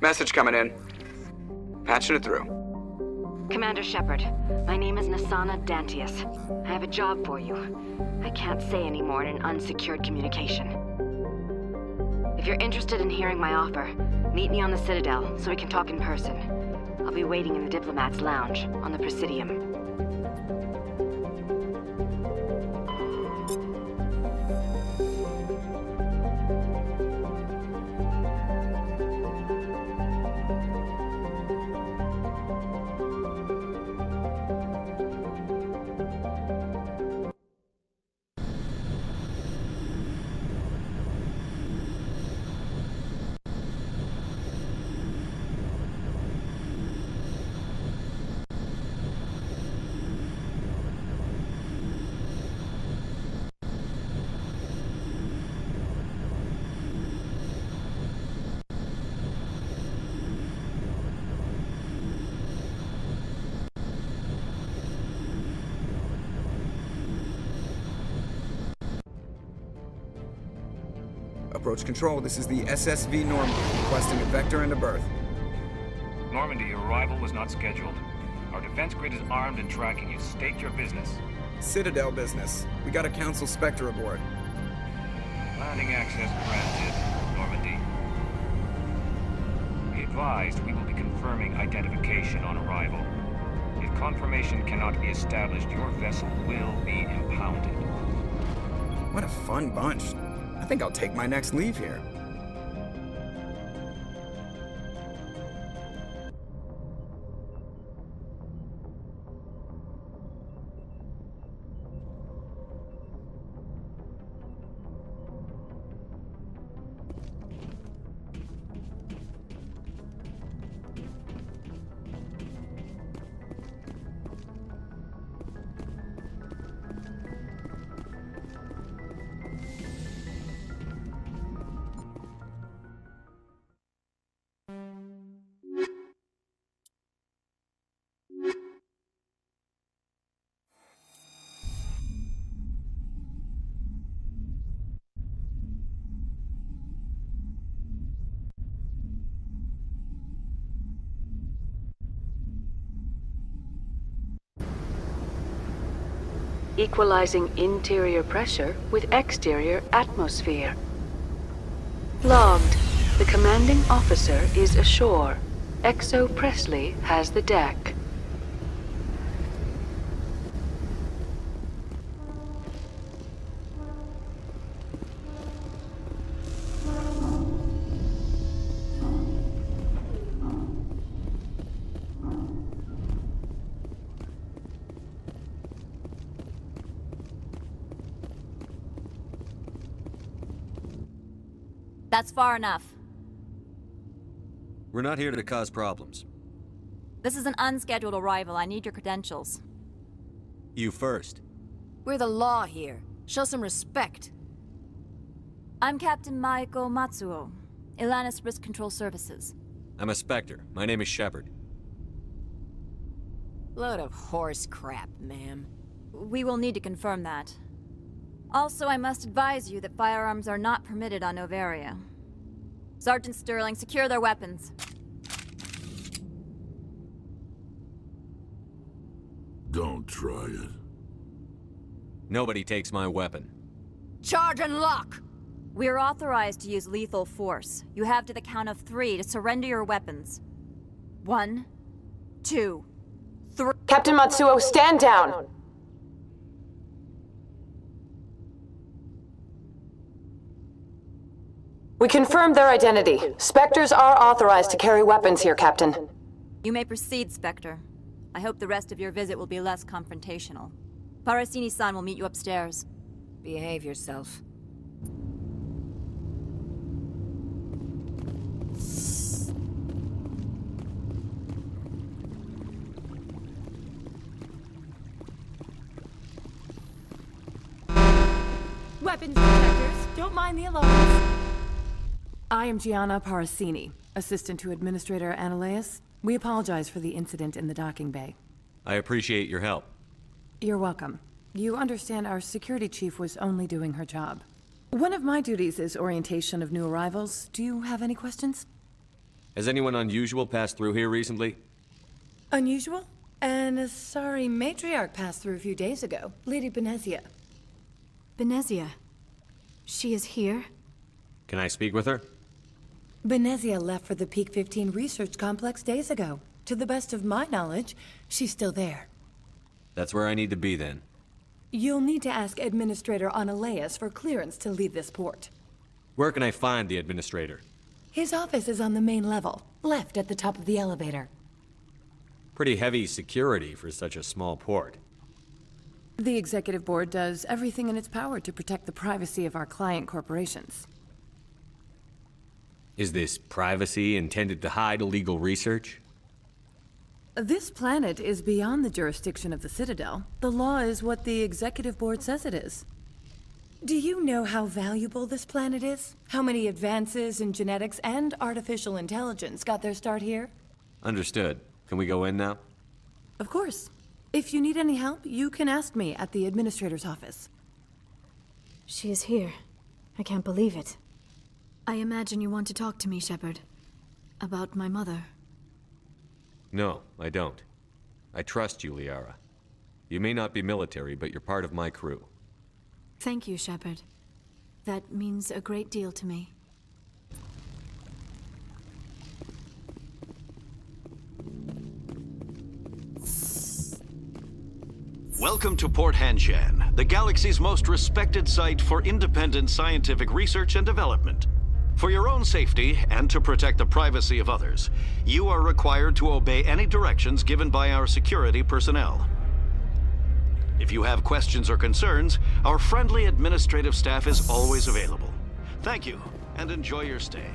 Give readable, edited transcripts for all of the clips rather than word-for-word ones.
Message coming in. Patching it through. Commander Shepard, my name is Nasana Dantius. I have a job for you. I can't say any more in an unsecured communication. If you're interested in hearing my offer, meet me on the Citadel so we can talk in person. I'll be waiting in the Diplomat's Lounge on the Presidium. Approach control, this is the SSV Normandy, requesting a vector and a berth. Normandy, your arrival was not scheduled. Our defense grid is armed and tracking you. State your business. Citadel business. We got a Council Spectre aboard. Landing access granted, Normandy. Be advised, we will be confirming identification on arrival. If confirmation cannot be established, your vessel will be impounded. What a fun bunch. I think I'll take my next leave here. Equalizing interior pressure with exterior atmosphere. Logged. The commanding officer is ashore. Exo Presley has the deck. That's far enough. We're not here to cause problems. This is an unscheduled arrival. I need your credentials. You first. We're the law here. Show some respect. I'm Captain Maiko Matsuo, Ilanis Risk Control Services. I'm a Spectre. My name is Shepard. Load of horse crap, ma'am. We will need to confirm that. Also, I must advise you that firearms are not permitted on Noveria. Sergeant Sterling, secure their weapons. Don't try it. Nobody takes my weapon. Charge and lock! We're authorized to use lethal force. You have to the count of 3 to surrender your weapons. 1, 2, 3... Captain Matsuo, stand down! We confirmed their identity. Spectres are authorized to carry weapons here, Captain. You may proceed, Spectre. I hope the rest of your visit will be less confrontational. Parasini-san will meet you upstairs. Behave yourself. weapons detectors. Don't mind the alarms. I am Gianna Parasini, assistant to Administrator Ananias. We apologize for the incident in the docking bay. I appreciate your help. You're welcome. You understand our security chief was only doing her job. One of my duties is orientation of new arrivals. Do you have any questions? Has anyone unusual passed through here recently? Unusual? An Asari matriarch passed through a few days ago. Lady Benezia. Benezia. She is here? Can I speak with her? Benezia left for the Peak 15 research complex days ago. To the best of my knowledge, she's still there. That's where I need to be then. You'll need to ask Administrator Ananias for clearance to leave this port. Where can I find the administrator? His office is on the main level, left at the top of the elevator. Pretty heavy security for such a small port. The Executive Board does everything in its power to protect the privacy of our client corporations. Is this privacy intended to hide illegal research? This planet is beyond the jurisdiction of the Citadel. The law is what the Executive Board says it is. Do you know how valuable this planet is? How many advances in genetics and artificial intelligence got their start here? Understood. Can we go in now? Of course. If you need any help, you can ask me at the Administrator's office. She is here. I can't believe it. I imagine you want to talk to me, Shepard. About my mother. No, I don't. I trust you, Liara. You may not be military, but you're part of my crew. Thank you, Shepard. That means a great deal to me. Welcome to Port Hanshan, the galaxy's most respected site for independent scientific research and development. For your own safety, and to protect the privacy of others, you are required to obey any directions given by our security personnel. If you have questions or concerns, our friendly administrative staff is always available. Thank you, and enjoy your stay.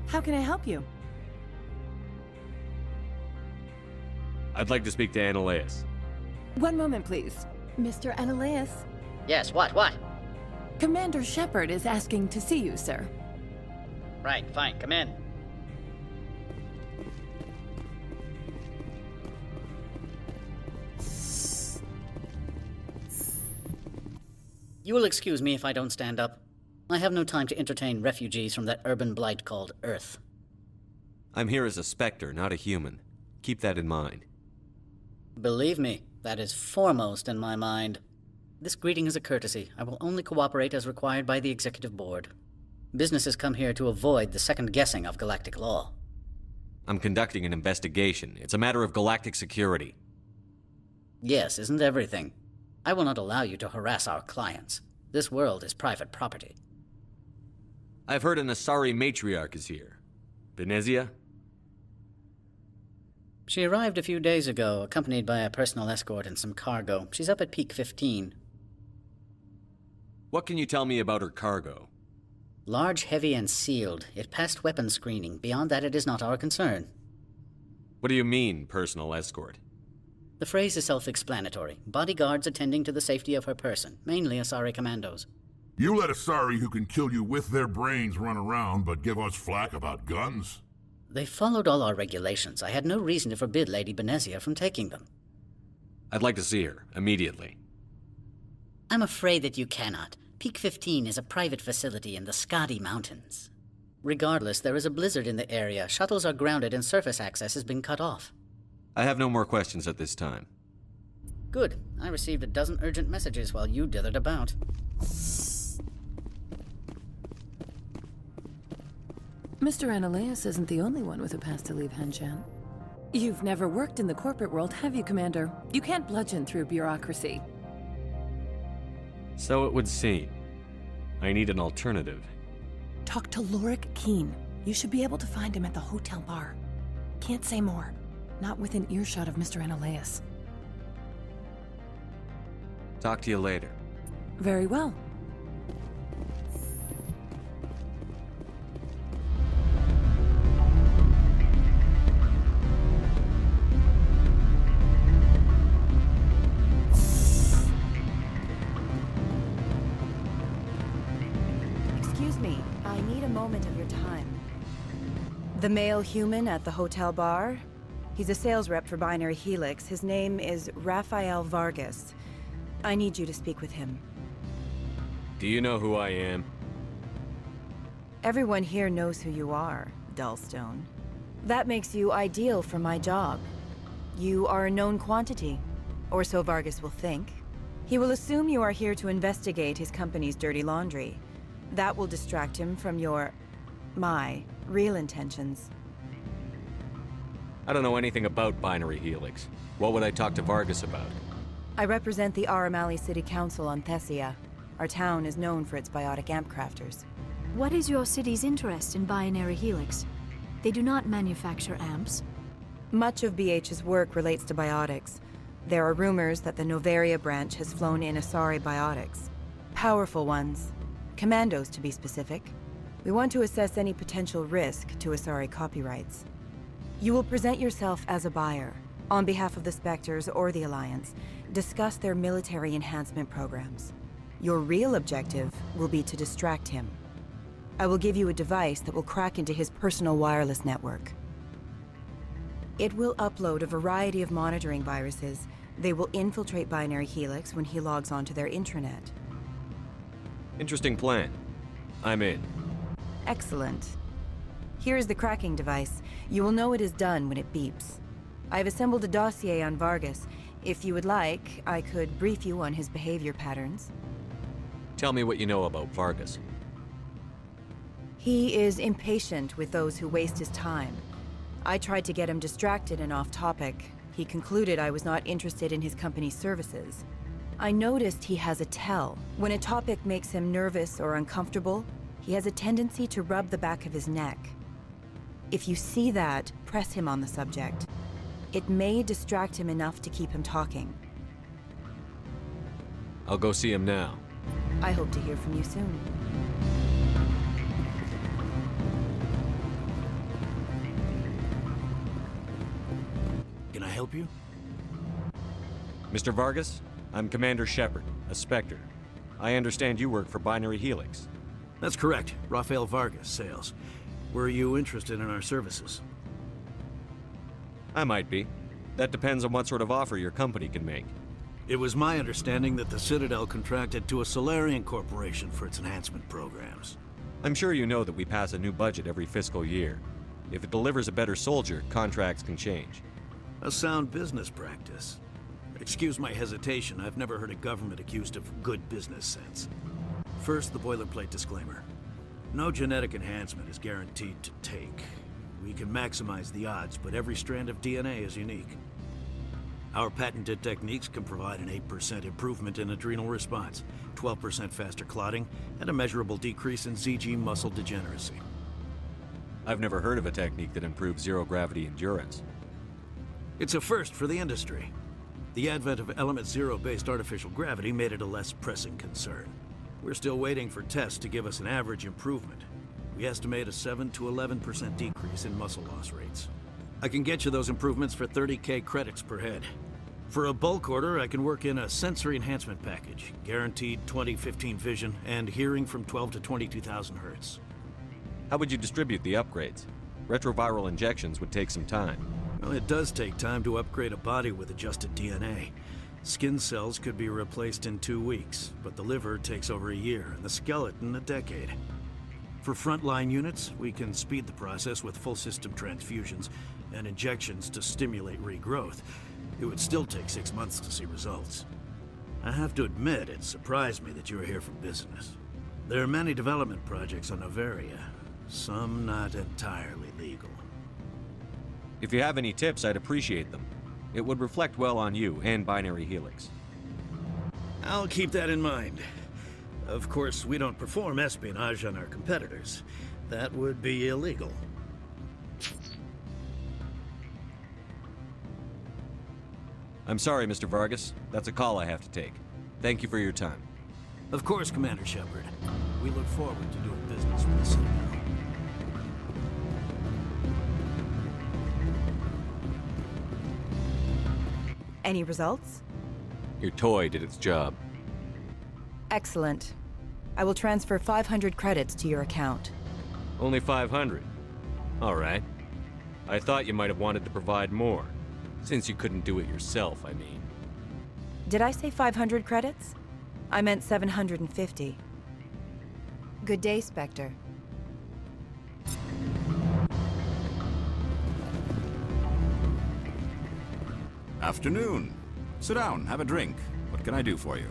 How can I help you? I'd like to speak to Ananias. One moment, please. Mr. Ananias? Yes, what? Commander Shepard is asking to see you, sir. Right, fine, come in. You will excuse me if I don't stand up. I have no time to entertain refugees from that urban blight called Earth. I'm here as a Spectre, not a human. Keep that in mind. Believe me, that is foremost in my mind. This greeting is a courtesy. I will only cooperate as required by the Executive Board. Businesses come here to avoid the second guessing of galactic law. I'm conducting an investigation. It's a matter of galactic security. Yes, isn't everything? I will not allow you to harass our clients. This world is private property. I've heard an Asari matriarch is here. Benezia? She arrived a few days ago, accompanied by a personal escort and some cargo. She's up at Peak 15. What can you tell me about her cargo? Large, heavy, and sealed. It passed weapons screening. Beyond that, it is not our concern. What do you mean, personal escort? The phrase is self-explanatory. Bodyguards attending to the safety of her person, mainly Asari commandos. You let Asari who can kill you with their brains run around, but give us flack about guns? They followed all our regulations. I had no reason to forbid Lady Benezia from taking them. I'd like to see her, immediately. I'm afraid that you cannot. Peak 15 is a private facility in the Skadi Mountains. Regardless, there is a blizzard in the area. Shuttles are grounded and surface access has been cut off. I have no more questions at this time. Good. I received a dozen urgent messages while you dithered about. Mr. Ananias isn't the only one with a pass to leave Hanshan. You've never worked in the corporate world, have you, Commander? You can't bludgeon through bureaucracy. So it would seem. I need an alternative. Talk to Lorik Keen. You should be able to find him at the hotel bar. Can't say more. Not within earshot of Mr. Ananias. Talk to you later. Very well. Excuse me, I need a moment of your time. The male human at the hotel bar? He's a sales rep for Binary Helix. His name is Rafael Vargas. I need you to speak with him. Do you know who I am? Everyone here knows who you are, Dullstone. That makes you ideal for my job. You are a known quantity, or so Vargas will think. He will assume you are here to investigate his company's dirty laundry. That will distract him from my real intentions. I don't know anything about Binary Helix. What would I talk to Vargas about? I represent the Aramali City Council on Thessia. Our town is known for its biotic amp crafters. What is your city's interest in Binary Helix? They do not manufacture amps. Much of BH's work relates to biotics. There are rumors that the Noveria branch has flown in Asari biotics. Powerful ones. Commandos, to be specific. We want to assess any potential risk to Asari copyrights. You will present yourself as a buyer, on behalf of the Spectres or the Alliance, discuss their military enhancement programs. Your real objective will be to distract him. I will give you a device that will crack into his personal wireless network. It will upload a variety of monitoring viruses. They will infiltrate Binary Helix when he logs onto their intranet. Interesting plan. I'm in. Excellent. Here is the cracking device. You will know it is done when it beeps. I've assembled a dossier on Vargas. If you would like, I could brief you on his behavior patterns. Tell me what you know about Vargas. He is impatient with those who waste his time. I tried to get him distracted and off topic. He concluded I was not interested in his company's services. I noticed he has a tell. When a topic makes him nervous or uncomfortable, he has a tendency to rub the back of his neck. If you see that, press him on the subject. It may distract him enough to keep him talking. I'll go see him now. I hope to hear from you soon. Can I help you? Mr. Vargas, I'm Commander Shepard, a Spectre. I understand you work for Binary Helix. That's correct. Rafael Vargas, sales. Were you interested in our services? I might be. That depends on what sort of offer your company can make. It was my understanding that the Citadel contracted to a Solarian corporation for its enhancement programs. I'm sure you know that we pass a new budget every fiscal year. If it delivers a better soldier, contracts can change. A sound business practice. Excuse my hesitation, I've never heard a government accused of good business sense. First, the boilerplate disclaimer. No genetic enhancement is guaranteed to take. We can maximize the odds, but every strand of DNA is unique. Our patented techniques can provide an 8% improvement in adrenal response, 12% faster clotting, and a measurable decrease in ZG muscle degeneracy. I've never heard of a technique that improves zero-gravity endurance. It's a first for the industry. The advent of element zero-based artificial gravity made it a less pressing concern. We're still waiting for tests to give us an average improvement. We estimate a 7 to 11% decrease in muscle loss rates. I can get you those improvements for 30K credits per head. For a bulk order, I can work in a sensory enhancement package, guaranteed 20/15 vision, and hearing from 12 to 22,000 hertz. How would you distribute the upgrades? Retroviral injections would take some time. Well, it does take time to upgrade a body with adjusted DNA. Skin cells could be replaced in 2 weeks, but the liver takes over a year, and the skeleton a decade. For frontline units, we can speed the process with full system transfusions and injections to stimulate regrowth. It would still take 6 months to see results. I have to admit, it surprised me that you were here for business. There are many development projects on Noveria, some not entirely legal. If you have any tips, I'd appreciate them. It would reflect well on you and Binary Helix. I'll keep that in mind. Of course, we don't perform espionage on our competitors. That would be illegal. I'm sorry, Mr. Vargas. That's a call I have to take. Thank you for your time. Of course, Commander Shepard. We look forward to doing business with the Citadel. Any results? Your toy did its job. Excellent. I will transfer 500 credits to your account. Only 500. All right. I thought you might have wanted to provide more. Since you couldn't do it yourself, I mean. Did I say 500 credits? I meant 750. Good day, Spectre. Afternoon. Sit down, have a drink. What can I do for you?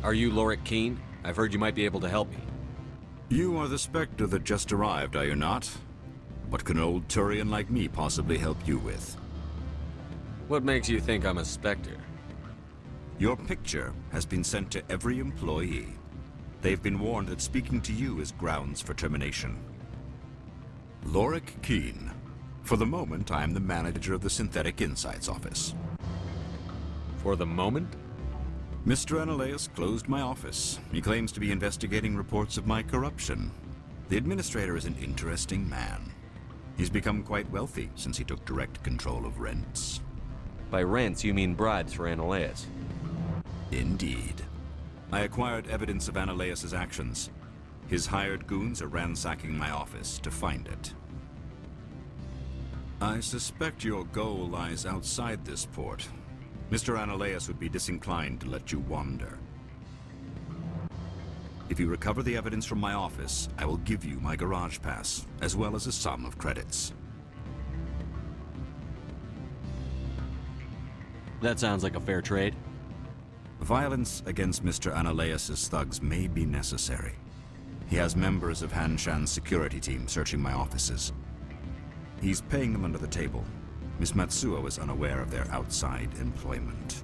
Are you Lorik Keene? I've heard you might be able to help me. You are the Spectre that just arrived, are you not? What can an old Turian like me possibly help you with? What makes you think I'm a Spectre? Your picture has been sent to every employee. They've been warned that speaking to you is grounds for termination. Lorik Keene. For the moment, I am the manager of the Synthetic Insights Office. For the moment? Mr. Analaeus closed my office. He claims to be investigating reports of my corruption. The administrator is an interesting man. He's become quite wealthy since he took direct control of rents. By rents, you mean bribes for Analaeus? Indeed. I acquired evidence of Analaeus' actions. His hired goons are ransacking my office to find it. I suspect your goal lies outside this port. Mr. Analaeus would be disinclined to let you wander. If you recover the evidence from my office, I will give you my garage pass, as well as a sum of credits. That sounds like a fair trade. Violence against Mr. Analaeus' thugs may be necessary. He has members of Hanshan's security team searching my offices. He's paying them under the table. Miss Matsuo is unaware of their outside employment.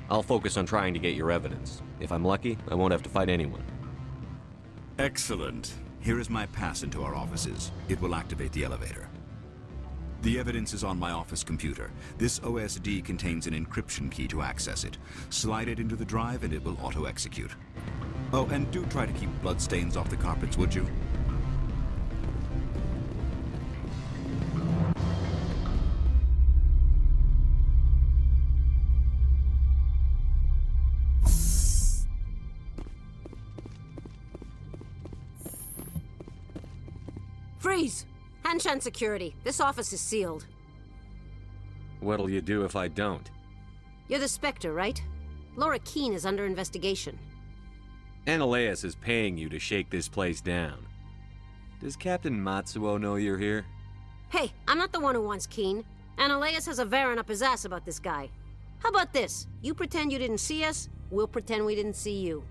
I'll focus on trying to get your evidence. If I'm lucky, I won't have to fight anyone. Excellent. Here is my pass into our offices. It will activate the elevator. The evidence is on my office computer. This OSD contains an encryption key to access it. Slide it into the drive and it will auto-execute. Oh, and do try to keep bloodstains off the carpets, would you? Freeze! Hanshan Security, this office is sealed. What'll you do if I don't? You're the Spectre, right? Lorik Keene is under investigation. Analaeus is paying you to shake this place down. Does Captain Matsuo know you're here? Hey, I'm not the one who wants Keene. Analaeus has a Varan up his ass about this guy. How about this? You pretend you didn't see us, we'll pretend we didn't see you.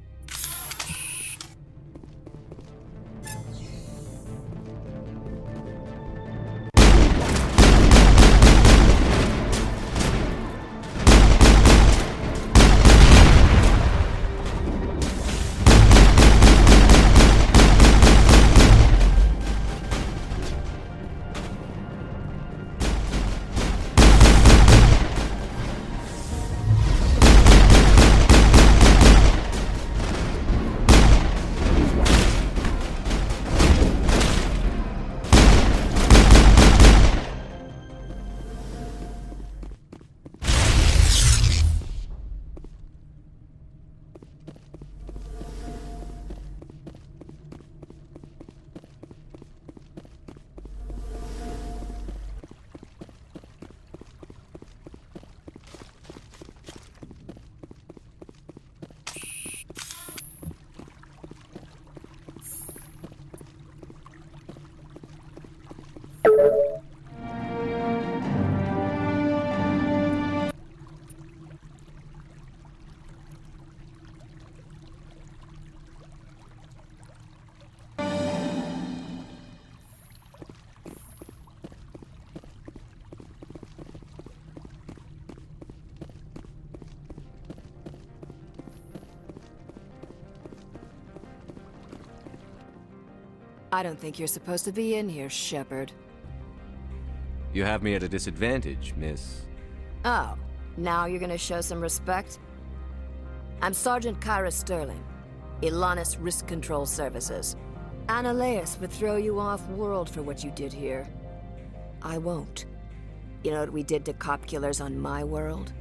I don't think you're supposed to be in here, Shepard. You have me at a disadvantage, miss. Oh, now you're gonna show some respect? I'm Sergeant Kyra Sterling, Ilanis Risk Control Services. Analeas would throw you off-world for what you did here. I won't. You know what we did to cop killers on my world?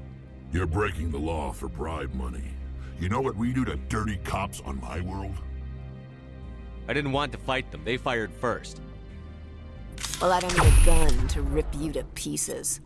You're breaking the law for bribe money. You know what we do to dirty cops on my world? I didn't want to fight them. They fired first. Well, I don't need a gun to rip you to pieces.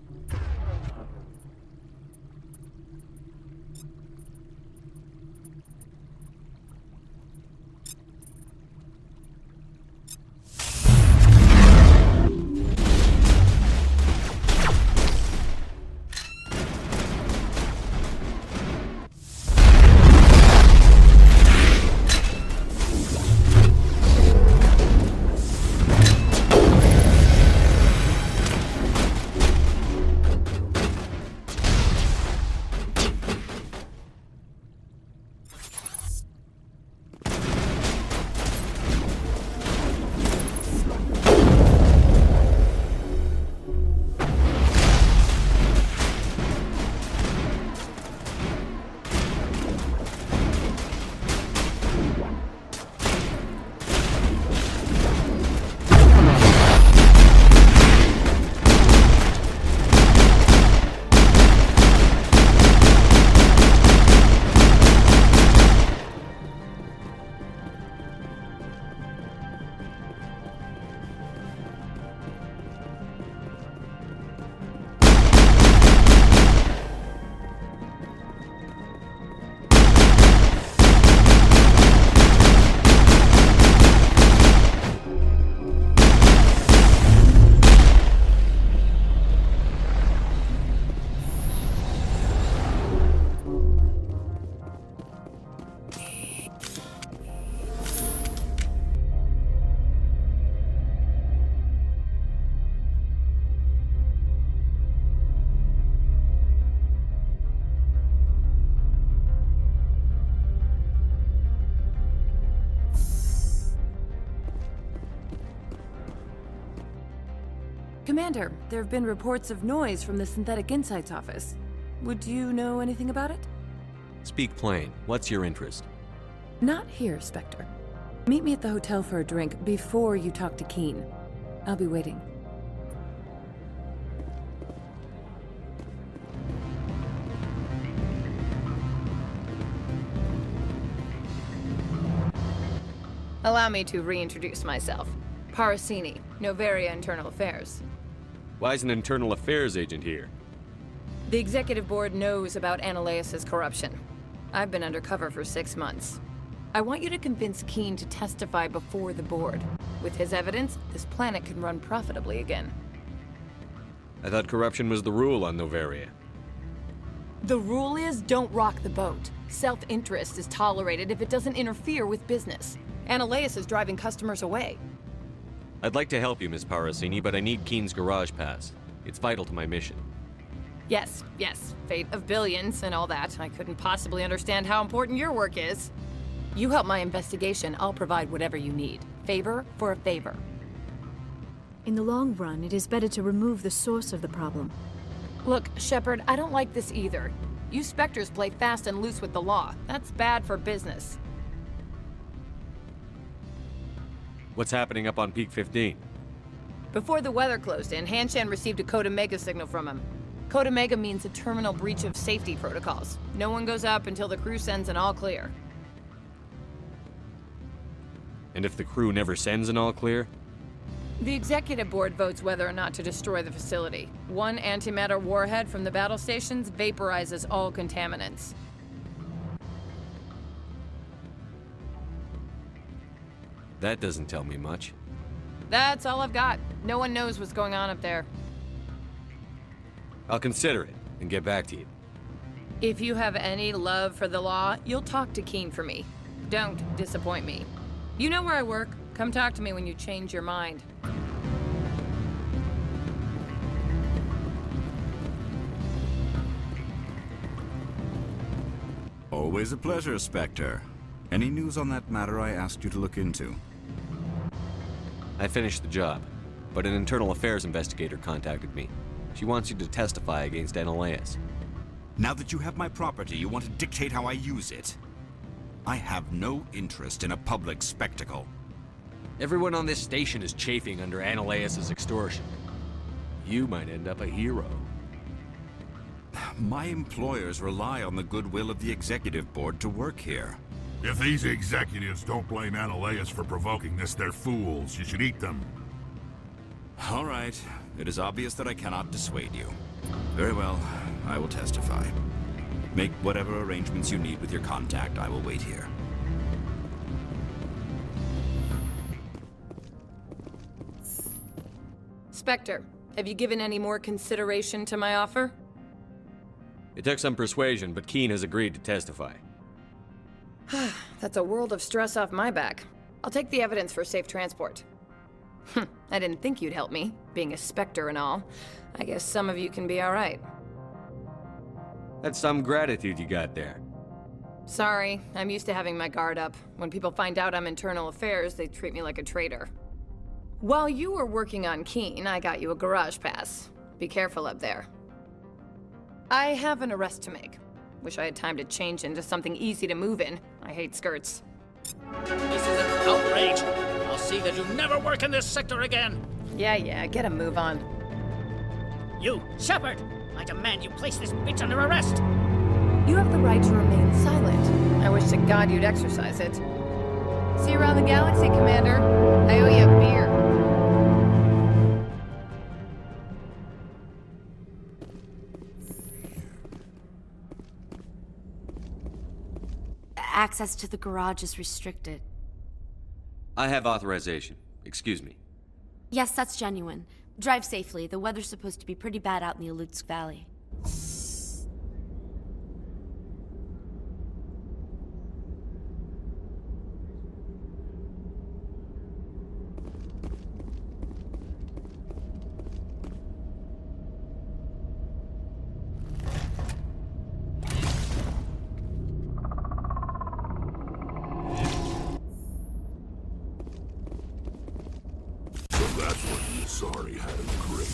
Commander, there have been reports of noise from the Synthetic Insights office. Would you know anything about it? Speak plain. What's your interest? Not here, Spectre. Meet me at the hotel for a drink before you talk to Keen. I'll be waiting. Allow me to reintroduce myself. Parasini, Noveria Internal Affairs. Why is an internal affairs agent here? The executive board knows about Analeas' corruption. I've been undercover for 6 months. I want you to convince Keen to testify before the board. With his evidence, this planet can run profitably again. I thought corruption was the rule on Noveria. The rule is, don't rock the boat. Self-interest is tolerated if it doesn't interfere with business. Analeas is driving customers away. I'd like to help you, Miss Parasini, but I need Keen's garage pass. It's vital to my mission. Yes, fate of billions and all that. I couldn't possibly understand how important your work is. You help my investigation, I'll provide whatever you need. Favor for a favor. In the long run, it is better to remove the source of the problem. Look, Shepard, I don't like this either. You Spectres play fast and loose with the law. That's bad for business. What's happening up on Peak 15? Before the weather closed in, Hanshan received a Code Omega signal from him. Code Omega means a terminal breach of safety protocols. No one goes up until the crew sends an all clear. And if the crew never sends an all clear? The executive board votes whether or not to destroy the facility. One antimatter warhead from the battle stations vaporizes all contaminants. That doesn't tell me much. That's all I've got. No one knows what's going on up there. I'll consider it and get back to you. If you have any love for the law, you'll talk to Keen for me. Don't disappoint me. You know where I work. Come talk to me when you change your mind. Always a pleasure, Spectre. Any news on that matter I asked you to look into? I finished the job, but an internal affairs investigator contacted me. She wants you to testify against Analeus. Now that you have my property, you want to dictate how I use it. I have no interest in a public spectacle. Everyone on this station is chafing under Analeus' extortion. You might end up a hero. My employers rely on the goodwill of the executive board to work here. If these executives don't blame Analeus for provoking this, they're fools. You should eat them. All right. It is obvious that I cannot dissuade you. Very well. I will testify. Make whatever arrangements you need with your contact. I will wait here. Spectre, have you given any more consideration to my offer? It took some persuasion, but Keen has agreed to testify. That's a world of stress off my back. I'll take the evidence for safe transport. I didn't think you'd help me, being a Spectre and all. I guess some of you can be alright. That's some gratitude you got there. Sorry, I'm used to having my guard up. When people find out I'm internal affairs, they treat me like a traitor. While you were working on Keen, I got you a garage pass. Be careful up there. I have an arrest to make. Wish I had time to change into something easy to move in. I hate skirts. This is an outrage! I'll see that you never work in this sector again! Yeah, get a move on. You, Shepard! I demand you place this bitch under arrest! You have the right to remain silent. I wish to God you'd exercise it. See you around the galaxy, Commander. I owe you a beer. Access to the garage is restricted. I have authorization. Excuse me. Yes, that's genuine. Drive safely. The weather's supposed to be pretty bad out in the Alutsk Valley. Sorry, had him great.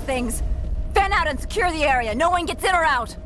Things! Fan out and secure the area! No one gets in or out!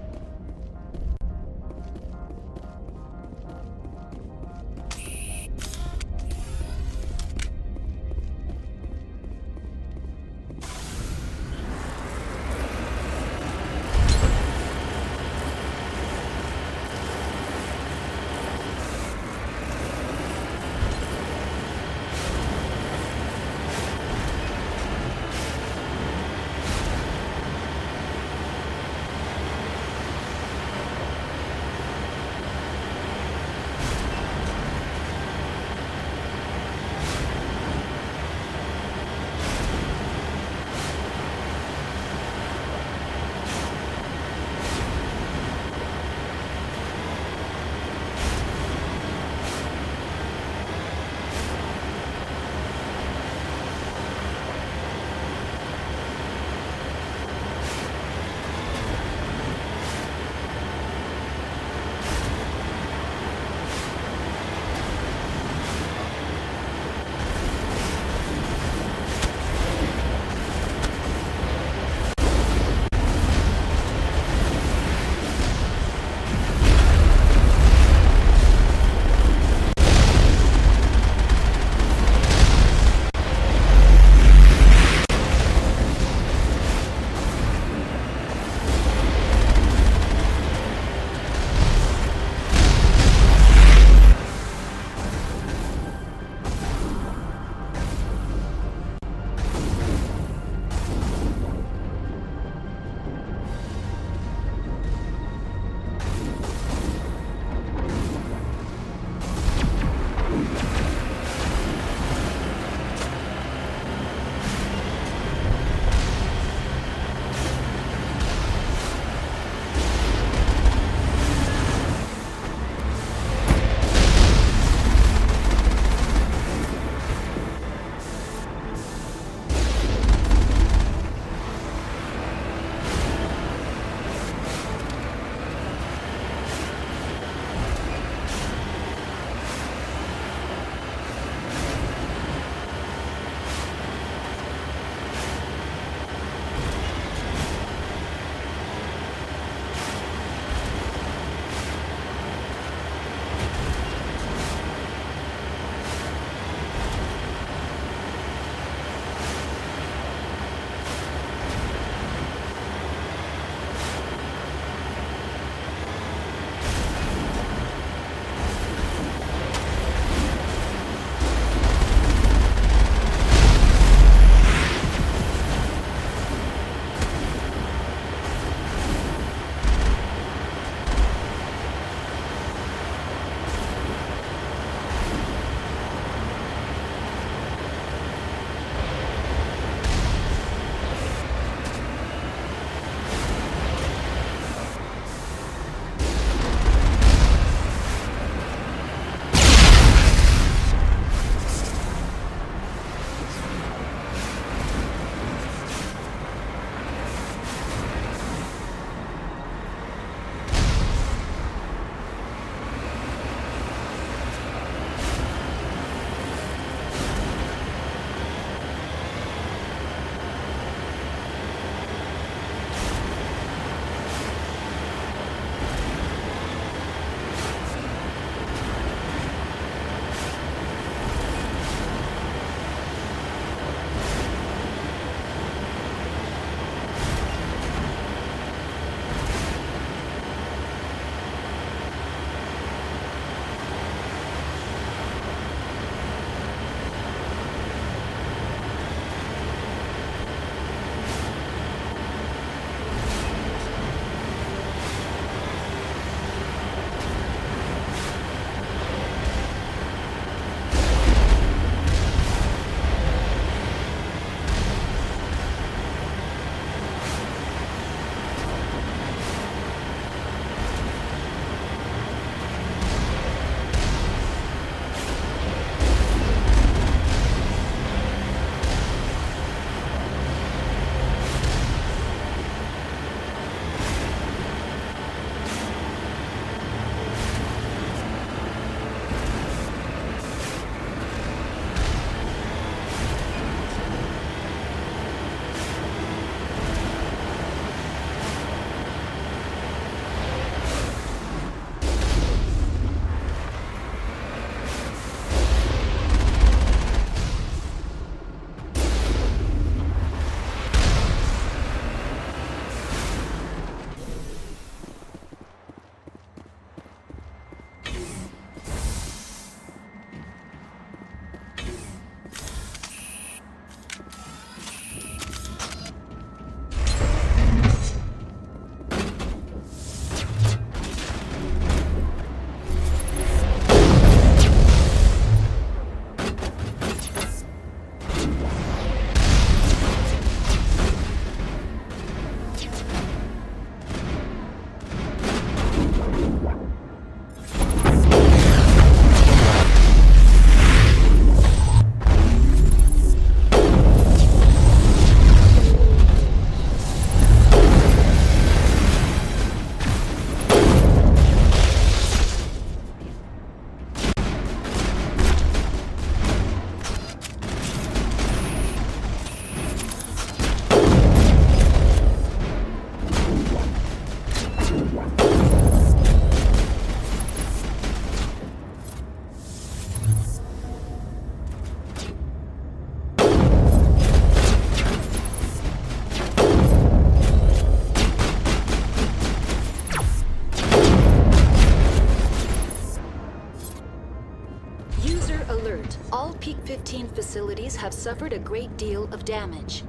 alert. All Peak 15 facilities have suffered a great deal of damage.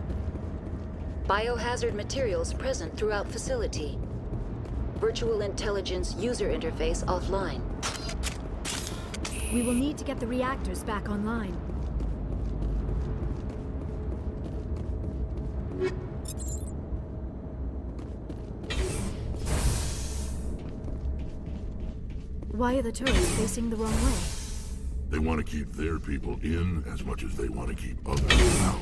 Biohazard materials present throughout facility. Virtual intelligence user interface offline. We will need to get the reactors back online. Why are the turrets facing the wrong way? They want to keep their people in as much as they want to keep others out.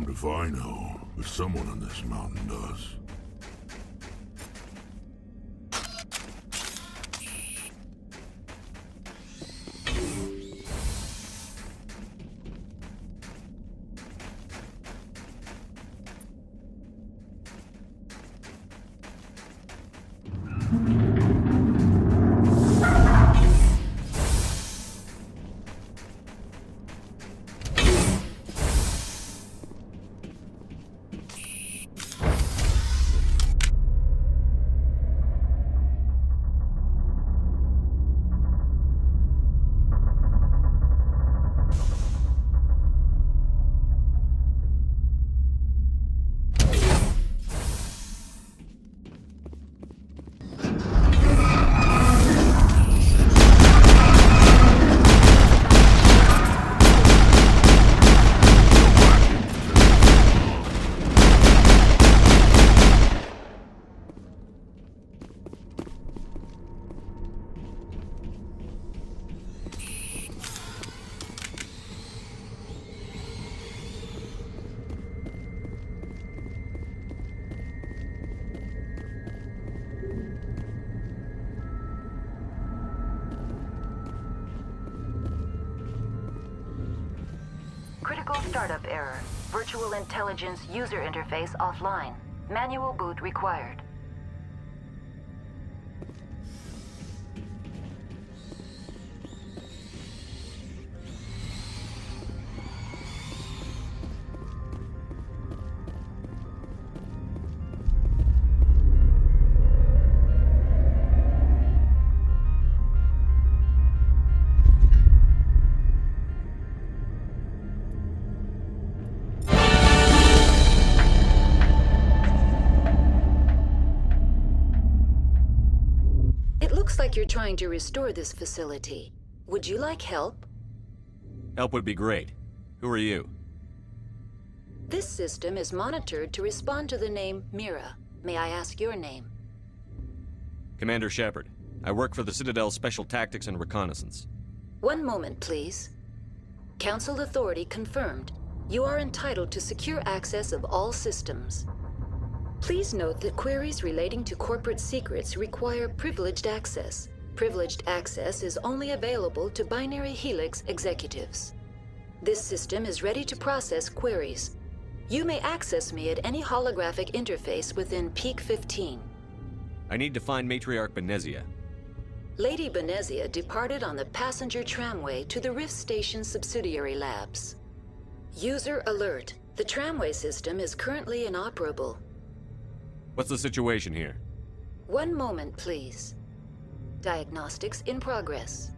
If I know, if someone on this mountain does. Critical startup error. Virtual intelligence user interface offline. Manual boot required. Looks like you're trying to restore this facility. Would you like help? Help would be great. Who are you? This system is monitored to respond to the name Mira. May I ask your name? Commander Shepard. I work for the Citadel Special Tactics and Reconnaissance. One moment, please. Council authority confirmed. You are entitled to secure access of all systems. Please note that queries relating to corporate secrets require privileged access. Privileged access is only available to Binary Helix executives. This system is ready to process queries. You may access me at any holographic interface within Peak 15. I need to find Matriarch Benezia. Lady Benezia departed on the passenger tramway to the Rift Station subsidiary labs. User alert. The tramway system is currently inoperable. What's the situation here? One moment, please. Diagnostics in progress.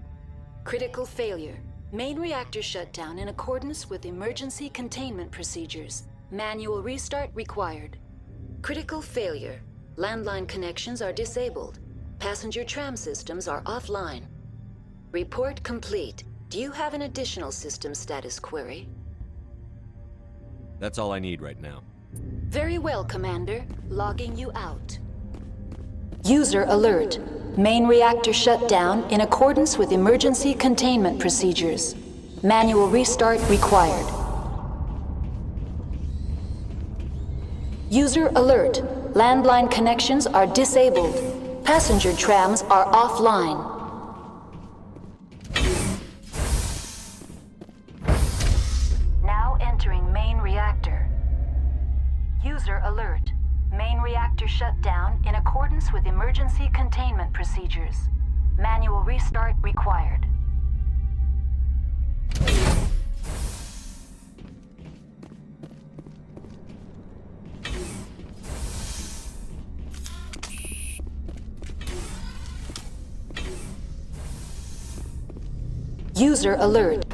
Critical failure. Main reactor shutdown in accordance with emergency containment procedures. Manual restart required. Critical failure. Landline connections are disabled. Passenger tram systems are offline. Report complete. Do you have an additional system status query? That's all I need right now. Very well, Commander. Logging you out. User alert. Main reactor shut down in accordance with emergency containment procedures. Manual restart required. User alert. Landline connections are disabled. Passenger trams are offline. Now entering main reactor. User alert. Main reactor shut down in accordance with emergency containment procedures. Manual restart required. User alert.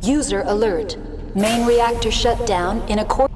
User alert. Main reactor shut down in accordance.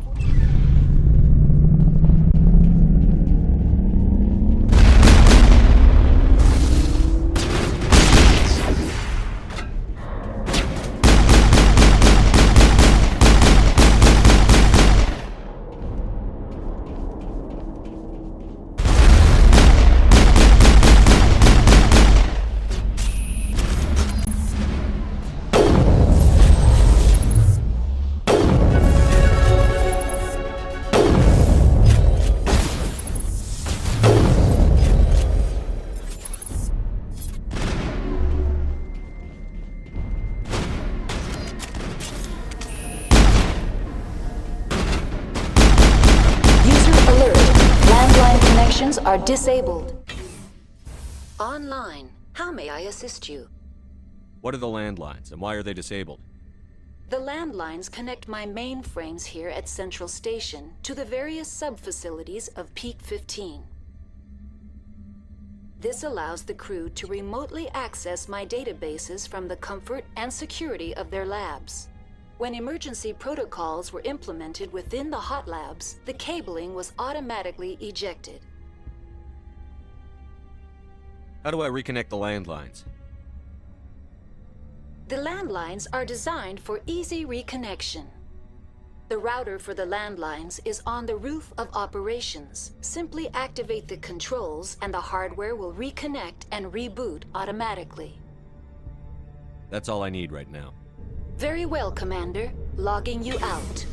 Are disabled. Online. How may I assist you? What are the landlines, and why are they disabled? The landlines connect my mainframes here at Central Station to the various sub-facilities of Peak 15. This allows the crew to remotely access my databases from the comfort and security of their labs. When emergency protocols were implemented within the hot labs, the cabling was automatically ejected. How do I reconnect the landlines? The landlines are designed for easy reconnection. The router for the landlines is on the roof of operations. Simply activate the controls and the hardware will reconnect and reboot automatically. That's all I need right now. Very well, Commander. Logging you out.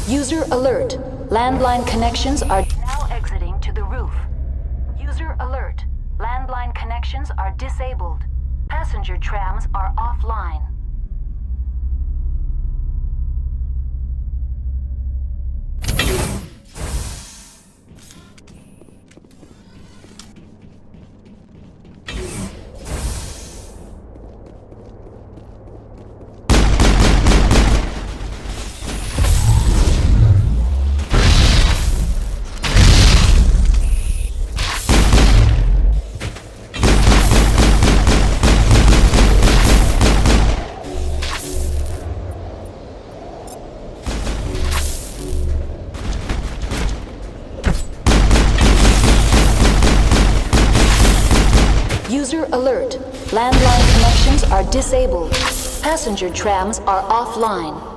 User alert. Landline connections are now exiting to the roof. User alert. Landline connections are disabled. Passenger trams are offline. User alert. Landline connections are disabled. Passenger trams are offline.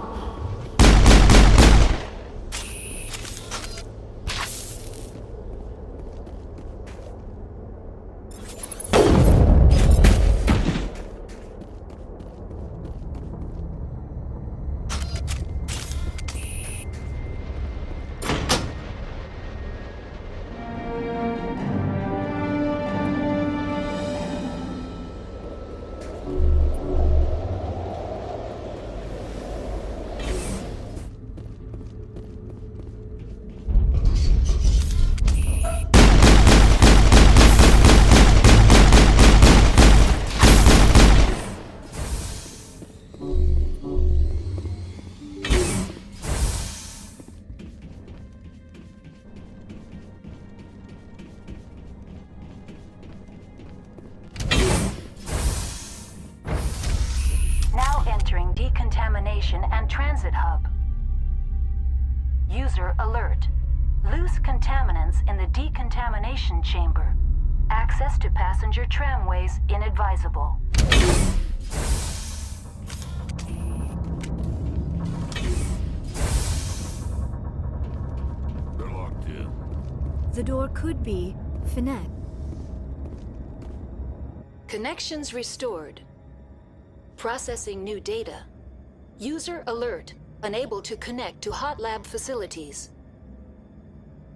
Entering decontamination and transit hub. User alert. Loose contaminants in the decontamination chamber. Access to passenger tramways inadvisable. They're locked in. The door could be Finette. Connections restored. Processing new data. User alert. Unable to connect to hot lab facilities.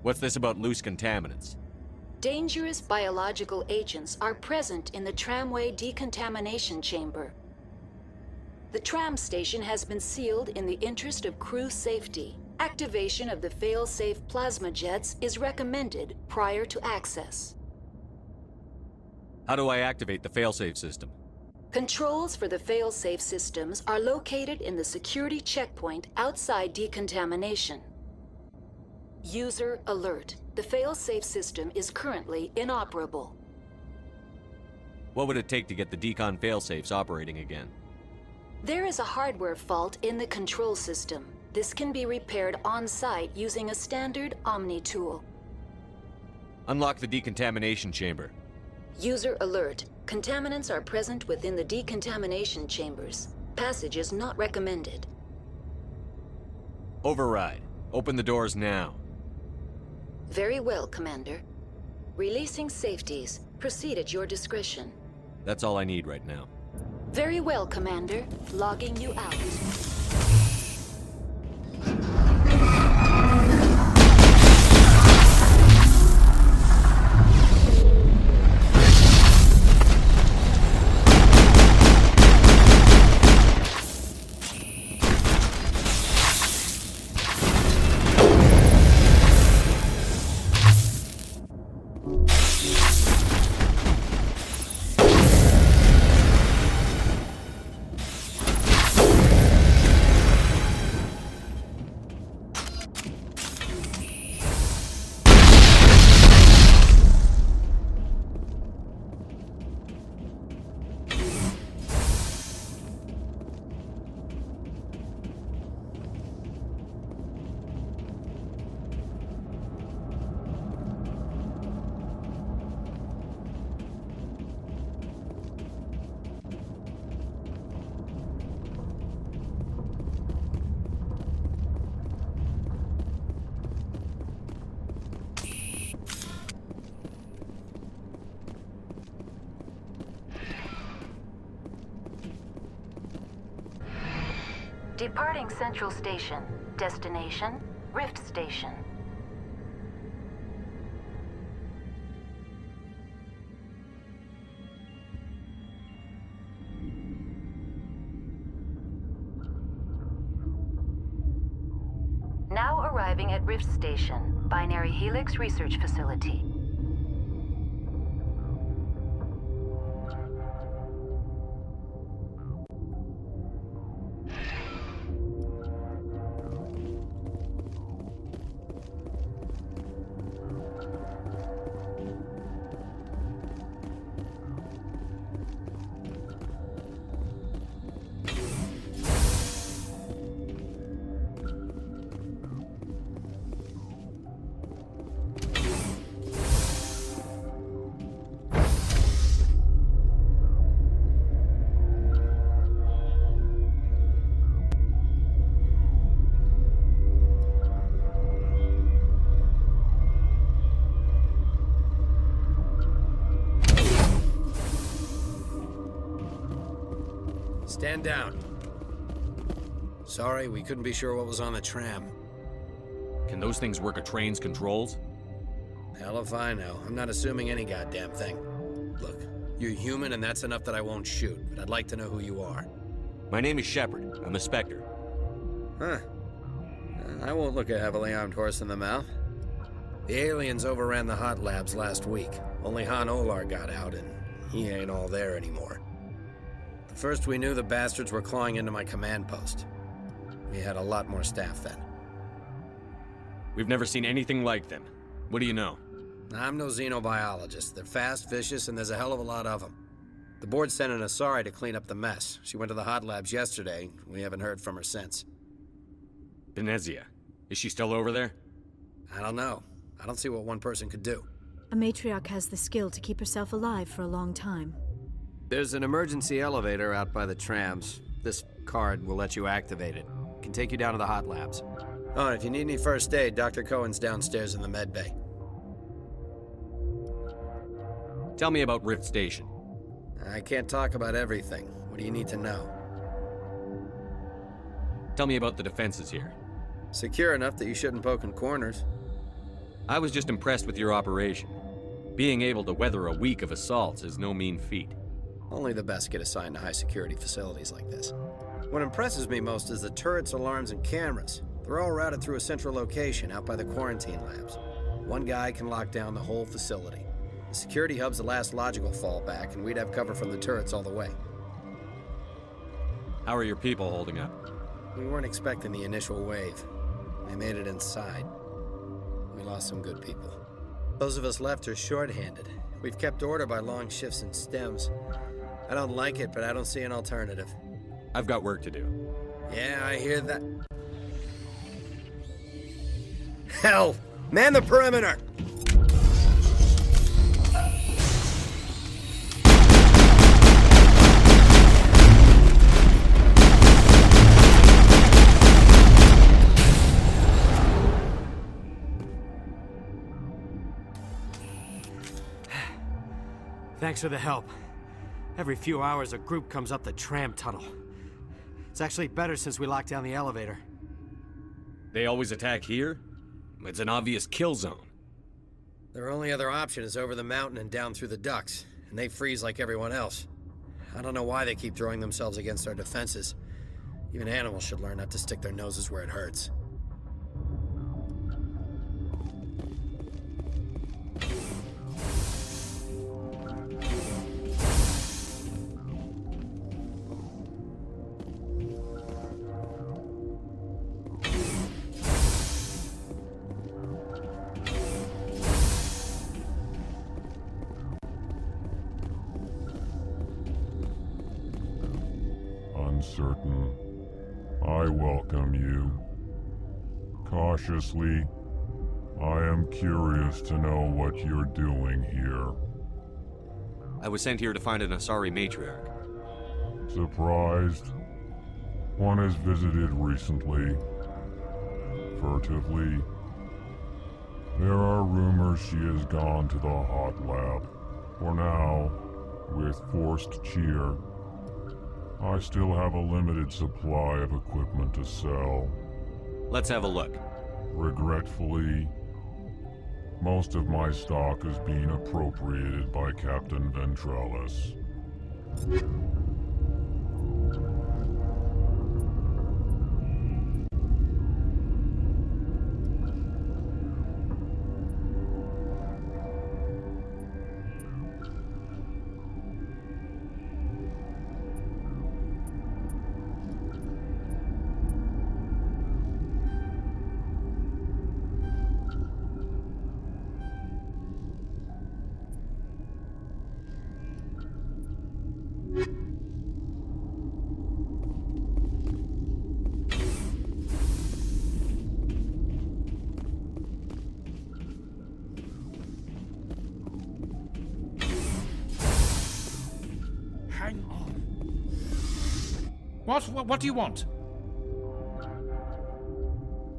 What's this about loose contaminants? Dangerous biological agents are present in the tramway decontamination chamber. The tram station has been sealed in the interest of crew safety. Activation of the fail-safe plasma jets is recommended prior to access. How do I activate the failsafe system? Controls for the fail-safe systems are located in the security checkpoint outside decontamination. User alert. The fail-safe system is currently inoperable. What would it take to get the decon failsafes operating again? There is a hardware fault in the control system. This can be repaired on-site using a standard Omni tool. Unlock the decontamination chamber. User alert. Contaminants are present within the decontamination chambers. Passage is not recommended. Override. Open the doors now. Very well, Commander. Releasing safeties. Proceed at your discretion. That's all I need right now. Very well, Commander. Logging you out. Departing Central Station. Destination, Rift Station. Now arriving at Rift Station, Binary Helix Research Facility. Stand down. Sorry, we couldn't be sure what was on the tram. Can those things work a train's controls? Hell if I know. I'm not assuming any goddamn thing. Look, you're human and that's enough that I won't shoot, but I'd like to know who you are. My name is Shepard. I'm a Spectre. Huh. I won't look a heavily armed horse in the mouth. The aliens overran the hot labs last week. Only Han Olar got out, and he ain't all there anymore. The first we knew, the bastards were clawing into my command post. We had a lot more staff then. We've never seen anything like them. What do you know? I'm no xenobiologist. They're fast, vicious, and there's a hell of a lot of them. The board sent an Asari to clean up the mess. She went to the hot labs yesterday. We haven't heard from her since. Benezia. Is she still over there? I don't know. I don't see what one person could do. A matriarch has the skill to keep herself alive for a long time. There's an emergency elevator out by the trams. This card will let you activate it. It can take you down to the hot labs. Oh, and if you need any first aid, Dr. Cohen's downstairs in the med bay. Tell me about Rift Station. I can't talk about everything. What do you need to know? Tell me about the defenses here. Secure enough that you shouldn't poke in corners. I was just impressed with your operation. Being able to weather a week of assaults is no mean feat. Only the best get assigned to high-security facilities like this. What impresses me most is the turrets, alarms, and cameras. They're all routed through a central location out by the quarantine labs. One guy can lock down the whole facility. The security hub's the last logical fallback, and we'd have cover from the turrets all the way. How are your people holding up? We weren't expecting the initial wave. They made it inside. We lost some good people. Those of us left are short-handed. We've kept order by long shifts and stems. I don't like it, but I don't see an alternative. I've got work to do. Yeah, I hear that. Hell! Man the perimeter! Thanks for the help. Every few hours, a group comes up the tram tunnel. It's actually better since we locked down the elevator. They always attack here? It's an obvious kill zone. Their only other option is over the mountain and down through the ducts, and they freeze like everyone else. I don't know why they keep throwing themselves against our defenses. Even animals should learn not to stick their noses where it hurts. Uncertain. I welcome you. Cautiously, I am curious to know what you're doing here. I was sent here to find an Asari matriarch. Surprised? One has visited recently. Furtively. There are rumors she has gone to the hot lab. For now, with forced cheer, I still have a limited supply of equipment to sell. Let's have a look. Regretfully, most of my stock is being appropriated by Captain Ventrellis. Hang on. What do you want?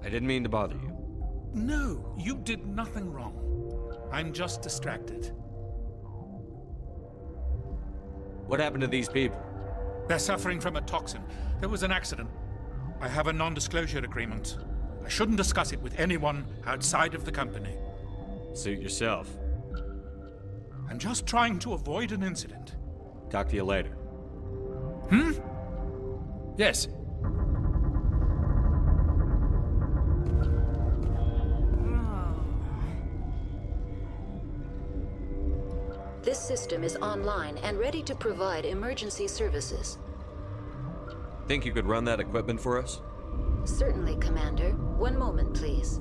I didn't mean to bother you. No, you did nothing wrong. I'm just distracted. What happened to these people? They're suffering from a toxin. There was an accident. I have a non-disclosure agreement. I shouldn't discuss it with anyone outside of the company. Suit yourself. I'm just trying to avoid an incident. Talk to you later. Hmm? Yes. This system is online and ready to provide emergency services. Think you could run that equipment for us? Certainly, Commander. One moment, please.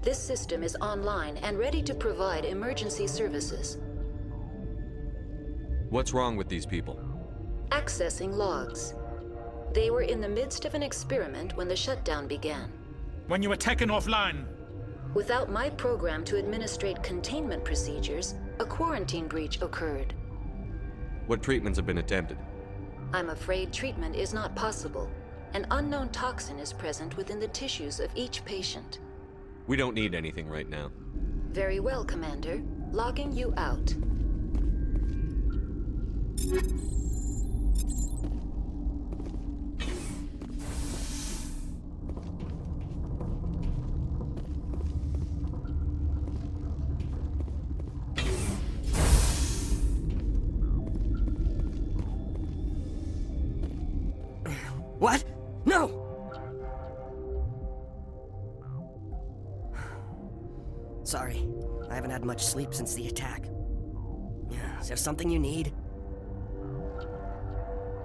This system is online and ready to provide emergency services. What's wrong with these people? Accessing logs. They were in the midst of an experiment when the shutdown began. When you were taken offline. Without my program to administrate containment procedures, a quarantine breach occurred. What treatments have been attempted? I'm afraid treatment is not possible. An unknown toxin is present within the tissues of each patient. We don't need anything right now. Very well, Commander. Logging you out. What? No! Sorry, I haven't had much sleep since the attack. Is there something you need?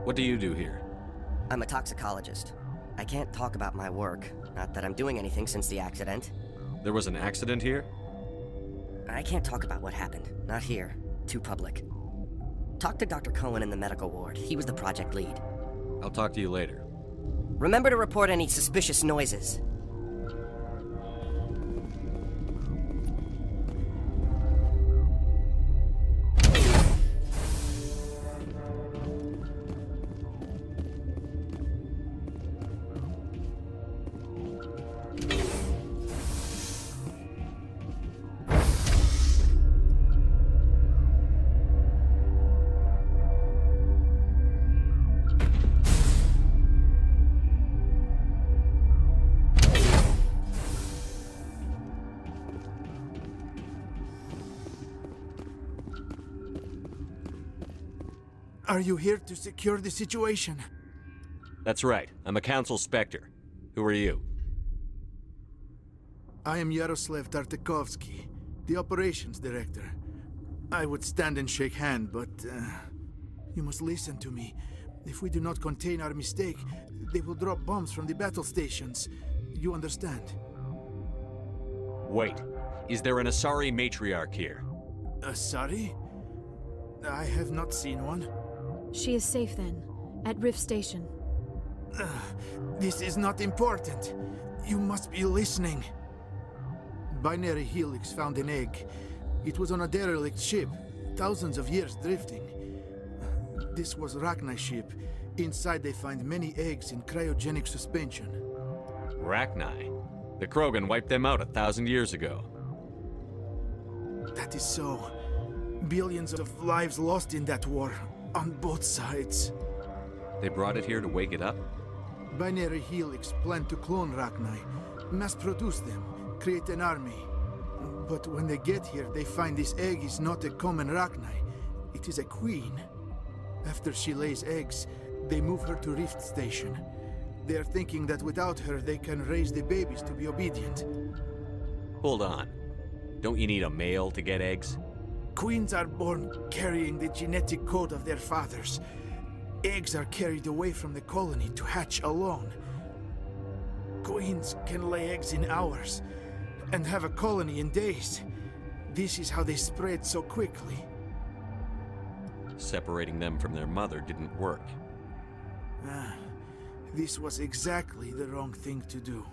What do you do here? I'm a toxicologist. I can't talk about my work. Not that I'm doing anything since the accident. There was an accident here? I can't talk about what happened. Not here. Too public. Talk to Dr. Cohen in the medical ward. He was the project lead. I'll talk to you later. Remember to report any suspicious noises. Are you here to secure the situation? That's right. I'm a Council Spectre. Who are you? I am Yaroslav Tartakovsky, the operations director. I would stand and shake hand, but you must listen to me. If we do not contain our mistake, they will drop bombs from the battle stations. You understand? Wait. Is there an Asari matriarch here? Asari? I have not seen one. She is safe then, at Rift Station. This is not important. You must be listening. Binary Helix found an egg. It was on a derelict ship, thousands of years drifting. This was Rachni's ship. Inside they find many eggs in cryogenic suspension. Rachni? The Krogan wiped them out 1,000 years ago. That is so. Billions of lives lost in that war, on both sides. They brought it here to wake it up? Binary Helix planned to clone Rachni, mass-produce them, create an army. But when they get here, they find this egg is not a common Rachni. It is a queen. After she lays eggs, they move her to Rift Station. They are thinking that without her, they can raise the babies to be obedient. Hold on. Don't you need a male to get eggs? Queens are born carrying the genetic code of their fathers. Eggs are carried away from the colony to hatch alone. Queens can lay eggs in hours and have a colony in days. This is how they spread so quickly. Separating them from their mother didn't work. This was exactly the wrong thing to do.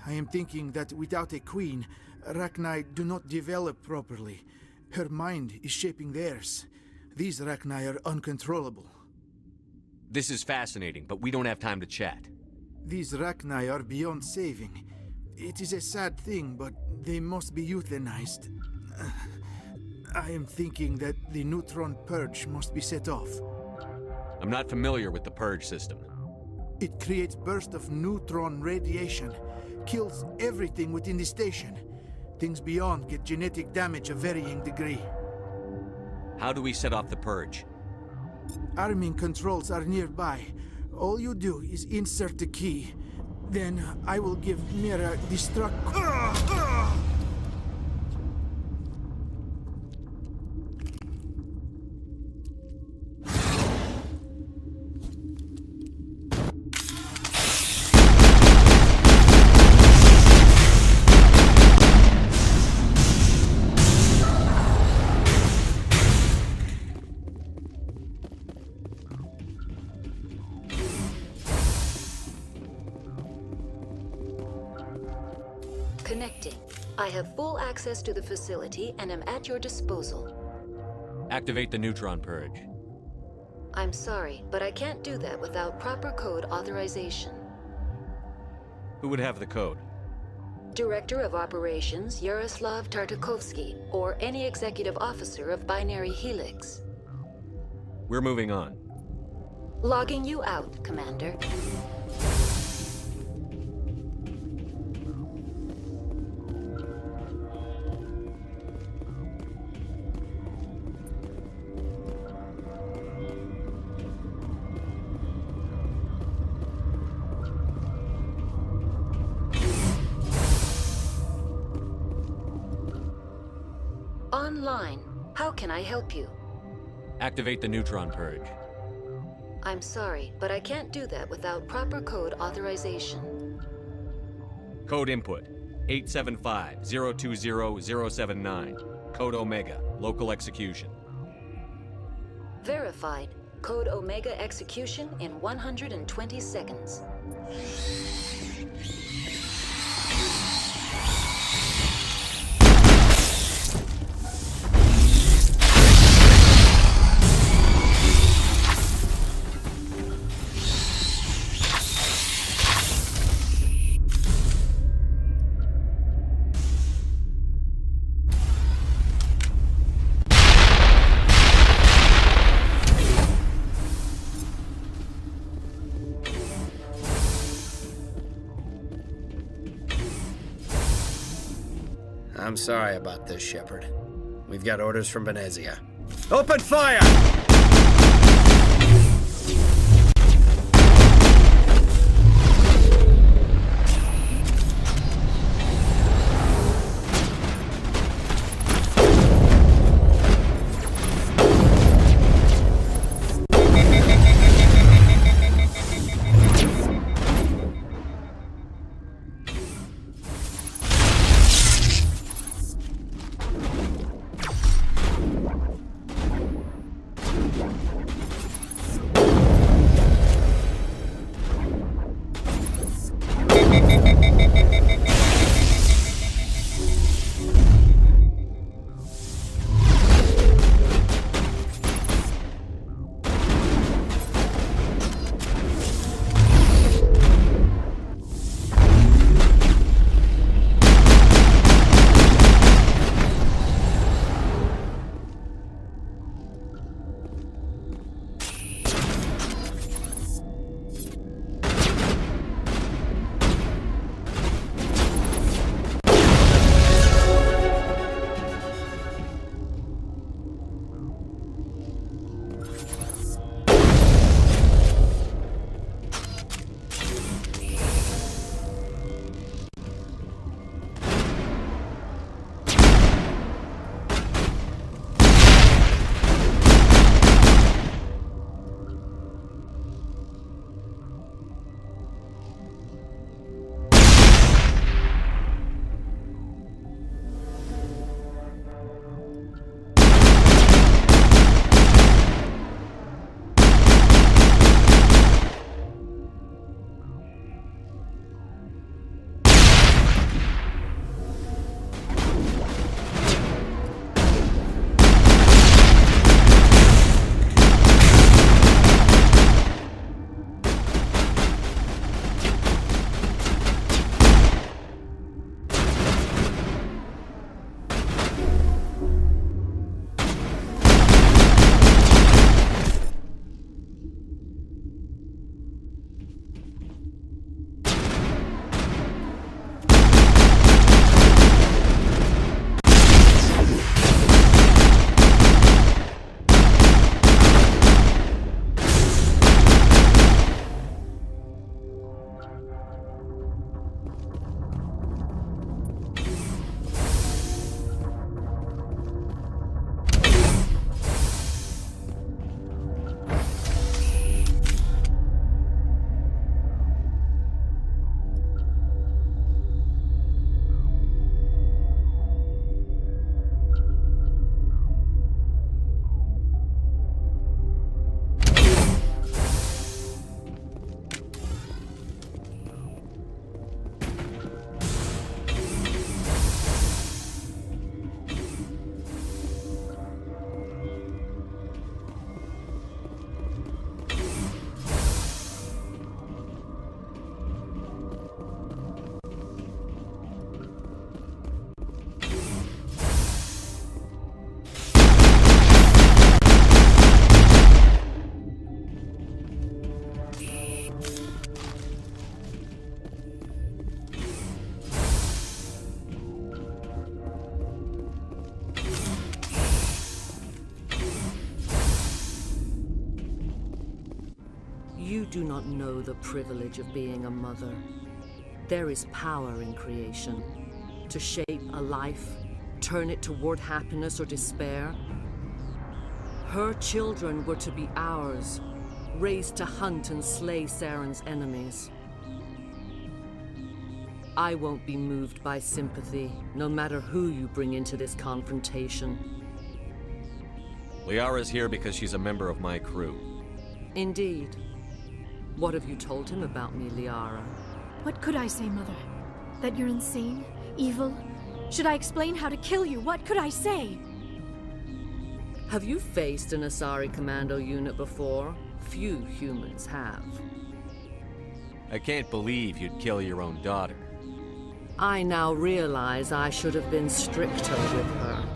I am thinking that without a queen, Rachni do not develop properly. Her mind is shaping theirs. These Rachni are uncontrollable. This is fascinating, but we don't have time to chat. These Rachni are beyond saving. It is a sad thing, but they must be euthanized. I am thinking that the neutron purge must be set off. I'm not familiar with the purge system. It creates bursts of neutron radiation, kills everything within the station. Things beyond get genetic damage of varying degree. How do we set off the purge? Arming controls are nearby. All you do is insert the key. Then I will give Mira destruct... Connecting. I have full access to the facility and am at your disposal. Activate the neutron purge. I'm sorry, but I can't do that without proper code authorization. Who would have the code? Director of Operations Yaroslav Tartakovsky, or any executive officer of Binary Helix. We're moving on. Logging you out, Commander. Online. How can I help you? Activate the neutron purge. I'm sorry, but I can't do that without proper code authorization. Code input 875-020-079. Code Omega. Local execution. Verified. Code Omega execution in 120 seconds. I'm sorry about this, Shepard. We've got orders from Venezia. Open fire! You do not know the privilege of being a mother. There is power in creation. To shape a life, turn it toward happiness or despair. Her children were to be ours, raised to hunt and slay Saren's enemies. I won't be moved by sympathy, no matter who you bring into this confrontation. Liara's here because she's a member of my crew. Indeed. What have you told him about me, Liara? What could I say, Mother? That you're insane? Evil? Should I explain how to kill you? What could I say? Have you faced an Asari commando unit before? Few humans have. I can't believe you'd kill your own daughter. I now realize I should have been stricter with her.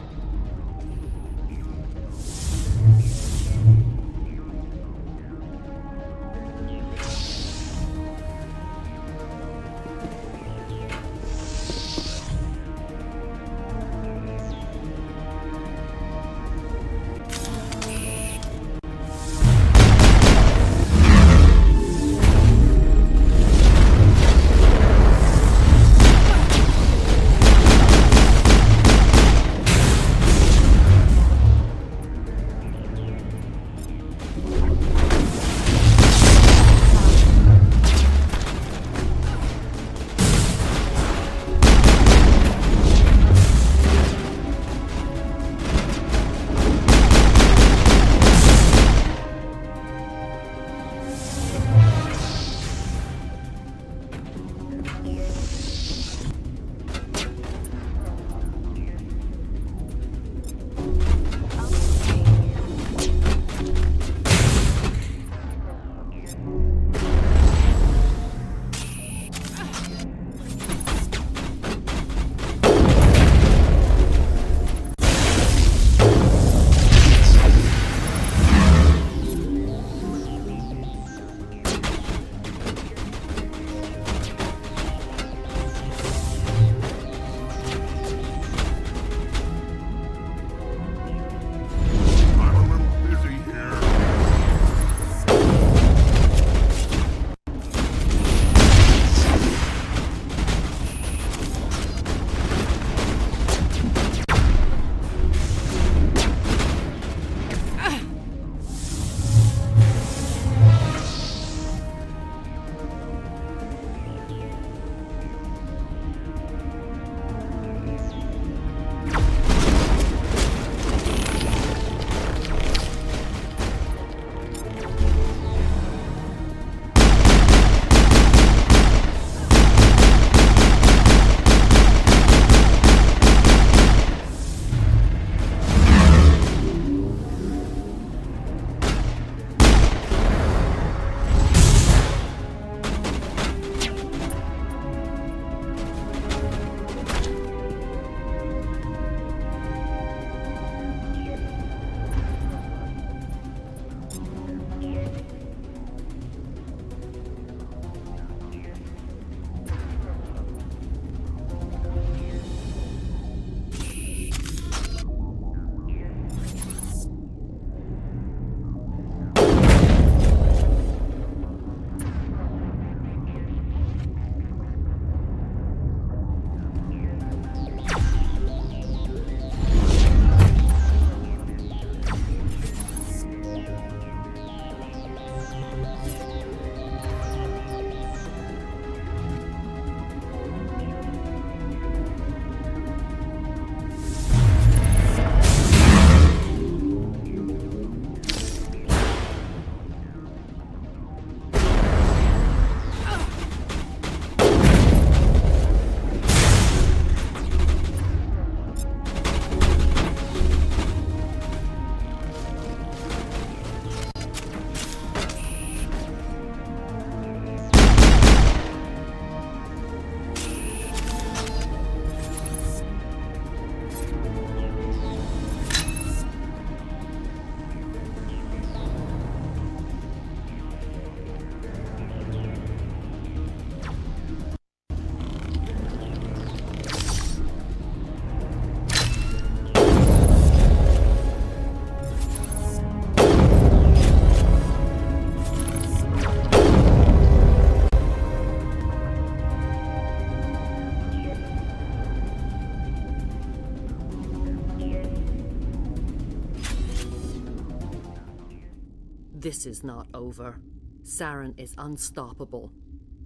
This is not over. Saren is unstoppable.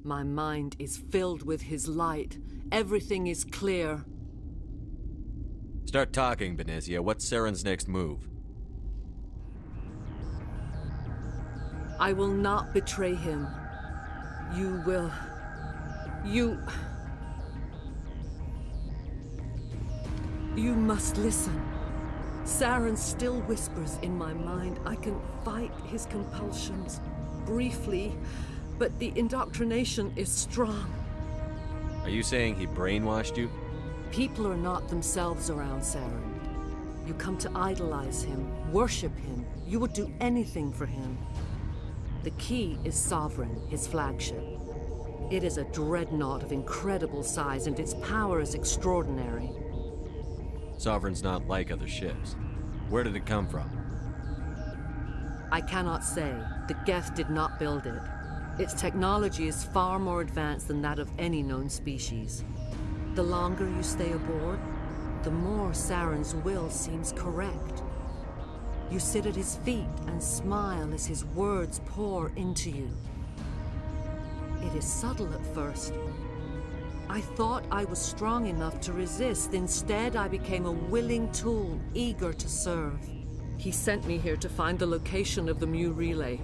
My mind is filled with his light. Everything is clear. Start talking, Benezia. What's Saren's next move? I will not betray him. You will... You must listen. Saren still whispers in my mind. I can fight his compulsions, briefly, but the indoctrination is strong. Are you saying he brainwashed you? People are not themselves around Saren. You come to idolize him, worship him. You would do anything for him. The key is Sovereign, his flagship. It is a dreadnought of incredible size, and its power is extraordinary. Sovereign's not like other ships. Where did it come from? I cannot say. The Geth did not build it. Its technology is far more advanced than that of any known species. The longer you stay aboard, the more Saren's will seems correct. You sit at his feet and smile as his words pour into you. It is subtle at first. I thought I was strong enough to resist. Instead, I became a willing tool, eager to serve. He sent me here to find the location of the Mu relay.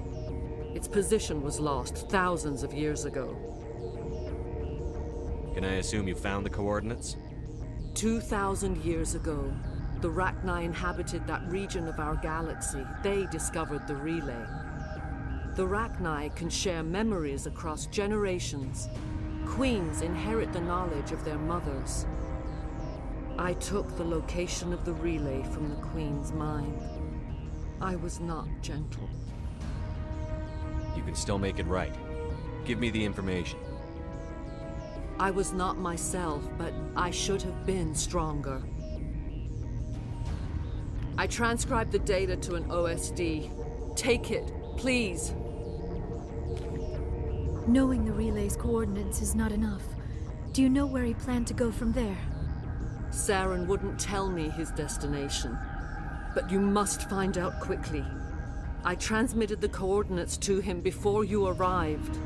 Its position was lost thousands of years ago. Can I assume you found the coordinates? 2,000 years ago, the Rachni inhabited that region of our galaxy. They discovered the relay. The Rachni can share memories across generations. Queens inherit the knowledge of their mothers. I took the location of the relay from the Queen's mind. I was not gentle. You can still make it right. Give me the information. I was not myself, but I should have been stronger. I transcribed the data to an OSD. Take it, please. Knowing the relay's coordinates is not enough. Do you know where he planned to go from there? Saren wouldn't tell me his destination. But you must find out quickly. I transmitted the coordinates to him before you arrived.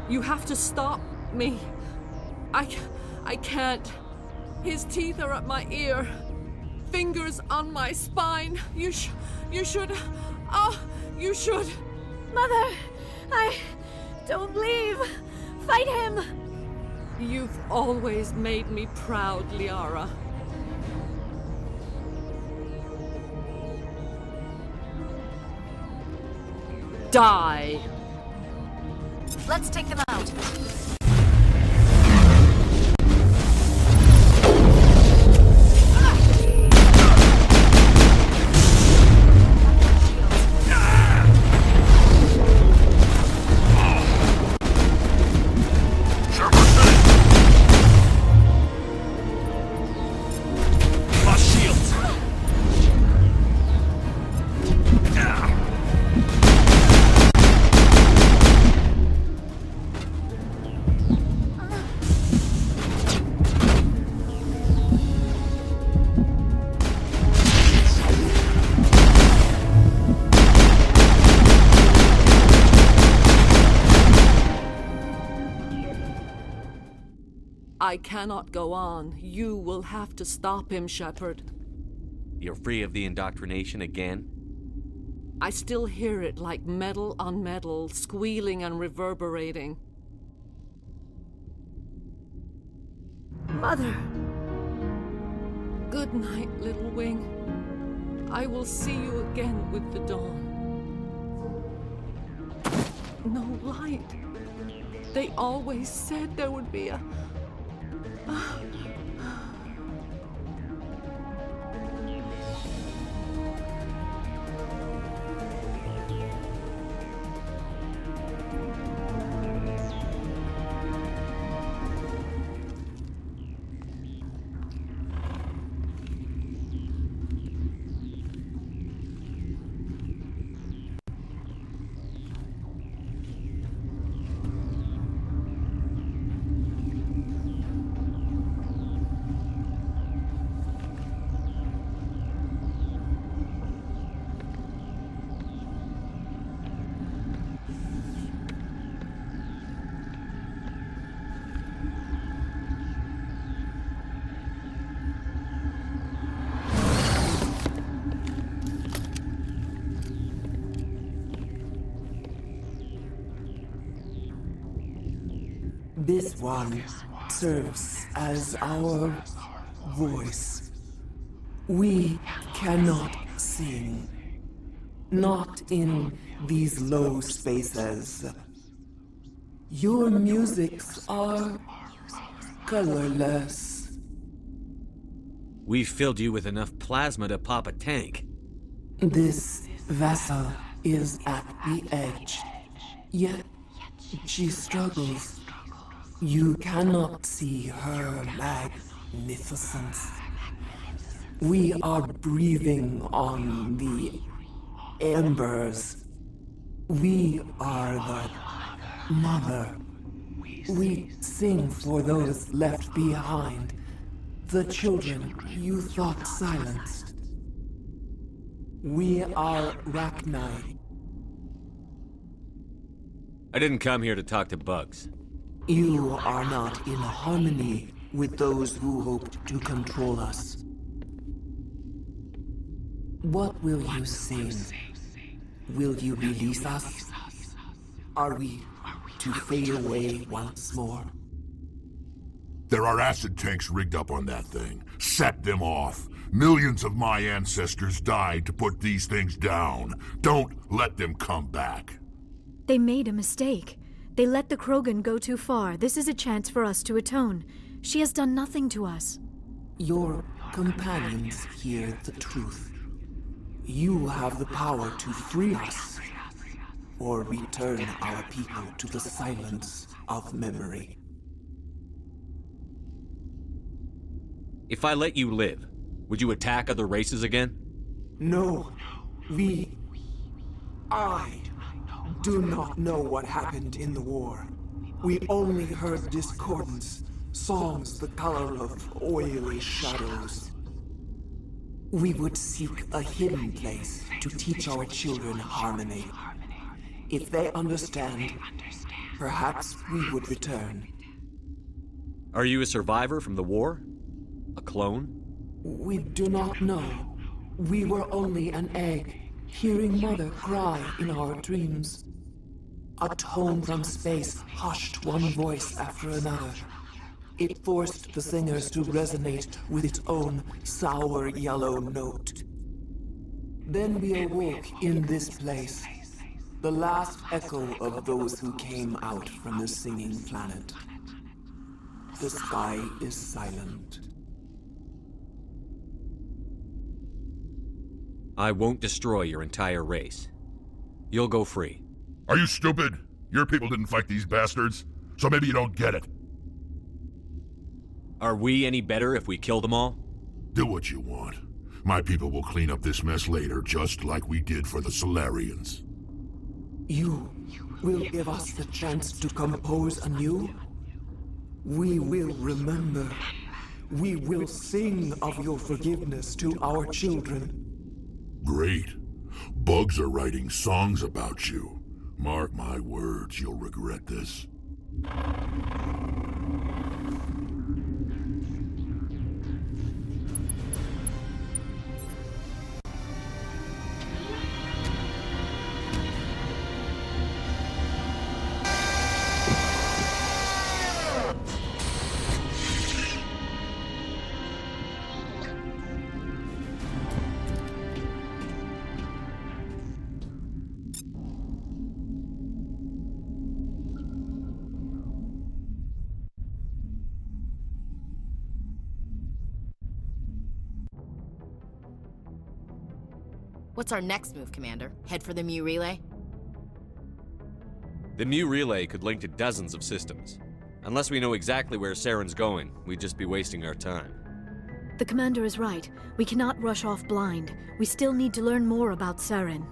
You have to stop me. I can't. His teeth are at my ear. Fingers on my spine. You should... Oh, you should... Mother! Don't leave! Fight him! You've always made me proud, Liara. Die! Let's take them out. I cannot go on. You will have to stop him, Shepard. You're free of the indoctrination again? I still hear it like metal on metal, squealing and reverberating. Mother! Good night, little wing. I will see you again with the dawn. No light. They always said there would be a... This one serves as our voice. We cannot sing. Not in these low spaces. Your musics are colorless. We've filled you with enough plasma to pop a tank. This vessel is at the edge. Yet she struggles. You cannot see her magnificence. We are breathing on the embers. We are the mother. We sing for those left behind. The children you thought silenced. We are Rachni. I didn't come here to talk to bugs. You are not in harmony with those who hoped to control us. What will you sing? Will you release us? Are we to fade away once more? There are acid tanks rigged up on that thing. Set them off. Millions of my ancestors died to put these things down. Don't let them come back. They made a mistake. They let the Krogan go too far. This is a chance for us to atone. She has done nothing to us. Your companions hear the truth. You have the power to free us, or return our people to the silence of memory. If I let you live, would you attack other races again? No. I do not know what happened in the war. We only heard discordance, songs the color of oily shadows. We would seek a hidden place to teach our children harmony. If they understand, perhaps we would return. Are you a survivor from the war? A clone? We do not know. We were only an egg, hearing Mother cry in our dreams. A tone from space hushed one voice after another. It forced the singers to resonate with its own sour yellow note. Then we awoke in this place, the last echo of those who came out from the singing planet. The sky is silent. I won't destroy your entire race. You'll go free. Are you stupid? Your people didn't fight these bastards, so maybe you don't get it. Are we any better if we kill them all? Do what you want. My people will clean up this mess later, just like we did for the Solarians. You will give us the chance to compose anew? We will remember. We will sing of your forgiveness to our children. Great. Bugs are writing songs about you. Mark my words, you'll regret this. What's our next move, Commander? Head for the Mu Relay? The Mu Relay could link to dozens of systems. Unless we know exactly where Saren's going, we'd just be wasting our time. The Commander is right. We cannot rush off blind. We still need to learn more about Saren.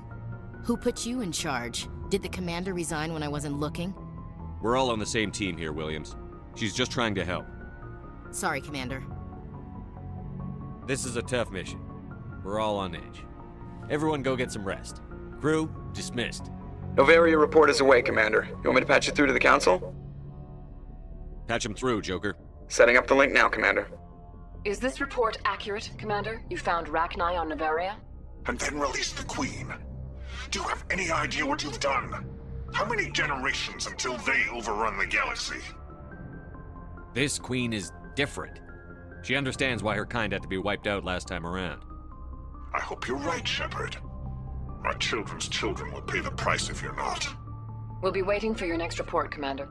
Who put you in charge? Did the Commander resign when I wasn't looking? We're all on the same team here, Williams. She's just trying to help. Sorry, Commander. This is a tough mission. We're all on edge. Everyone go get some rest. Crew, dismissed. Noveria report is away, Commander. You want me to patch you through to the Council? Patch him through, Joker. Setting up the link now, Commander. Is this report accurate, Commander? You found Rachni on Noveria? And then released the Queen. Do you have any idea what you've done? How many generations until they overrun the galaxy? This queen is different. She understands why her kind had to be wiped out last time around. I hope you're right, Shepard. Our children's children will pay the price if you're not. We'll be waiting for your next report, Commander.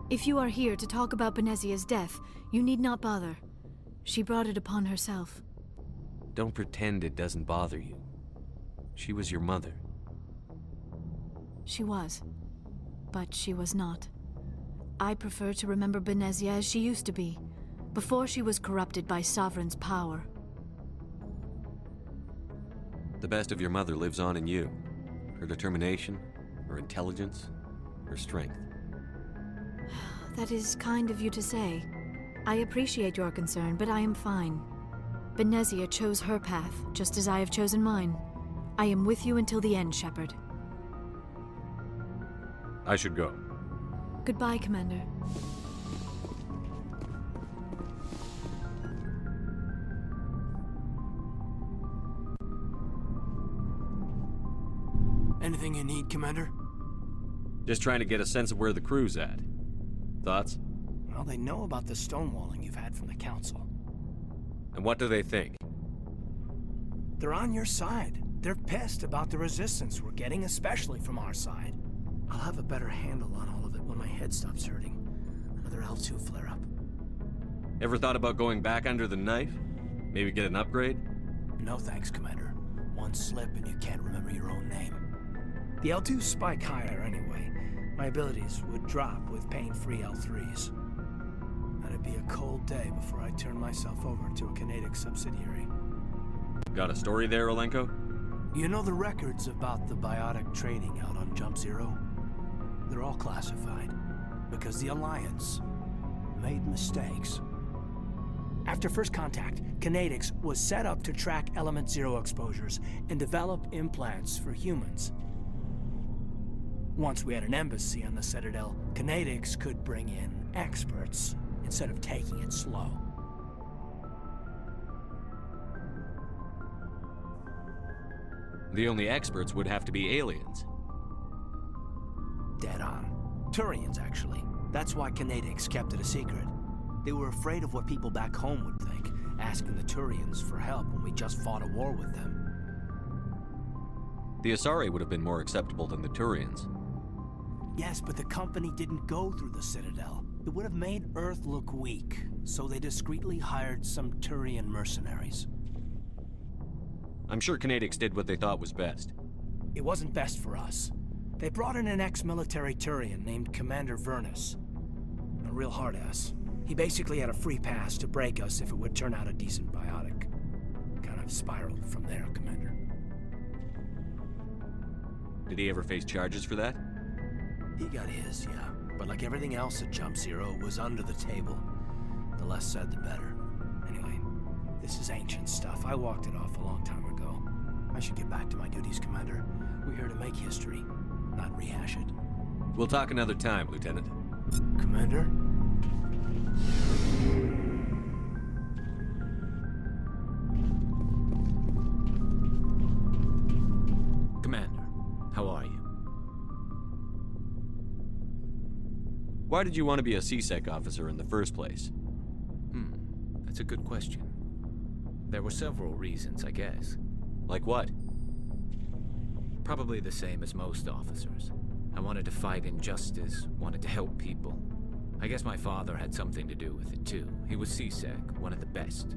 If you are here to talk about Benezia's death, you need not bother. She brought it upon herself. Don't pretend it doesn't bother you. She was your mother. She was. But she was not. I prefer to remember Benezia as she used to be, before she was corrupted by Sovereign's power. The best of your mother lives on in you. Her determination, her intelligence, her strength. That is kind of you to say. I appreciate your concern, but I am fine. Benezia chose her path, just as I have chosen mine. I am with you until the end, Shepard. I should go. Goodbye, Commander. Anything you need, Commander? Just trying to get a sense of where the crew's at. Thoughts? Well, they know about the stonewalling you've had from the Council. And what do they think? They're on your side. They're pissed about the resistance we're getting, especially from our side. I'll have a better handle on all of it when my head stops hurting. Another L2 flare-up. Ever thought about going back under the knife? Maybe get an upgrade? No thanks, Commander. One slip and you can't remember your own name. The L2s spike higher anyway. My abilities would drop with pain-free L3s. That'd be a cold day before I turn myself over to a Codex subsidiary. Got a story there, Olenko? You know the records about the biotic trading out on Jump Zero? They're all classified, because the Alliance made mistakes. After first contact, Codex was set up to track Element Zero exposures and develop implants for humans. Once we had an embassy on the Citadel, Codex could bring in experts instead of taking it slow. The only experts would have to be aliens. Dead on. Turians, actually. That's why Codex kept it a secret. They were afraid of what people back home would think, asking the Turians for help when we just fought a war with them. The Asari would have been more acceptable than the Turians. Yes, but the company didn't go through the Citadel. It would have made Earth look weak, so they discreetly hired some Turian mercenaries. I'm sure Codex did what they thought was best. It wasn't best for us. They brought in an ex-military Turian named Commander Vernus. A real hard-ass. He basically had a free pass to break us if it would turn out a decent biotic. Kind of spiraled from there, Commander. Did he ever face charges for that? He got his, yeah. But like everything else at Jump Zero, it was under the table. The less said, the better. Anyway, this is ancient stuff. I walked it off a long time ago. I should get back to my duties, Commander. We're here to make history, not rehash it. We'll talk another time, Lieutenant. Commander? Commander, how are you? Why did you want to be a CSEC officer in the first place? That's a good question. There were several reasons, I guess. Like what? Probably the same as most officers. I wanted to fight injustice, wanted to help people. I guess my father had something to do with it too. He was CSEC, one of the best.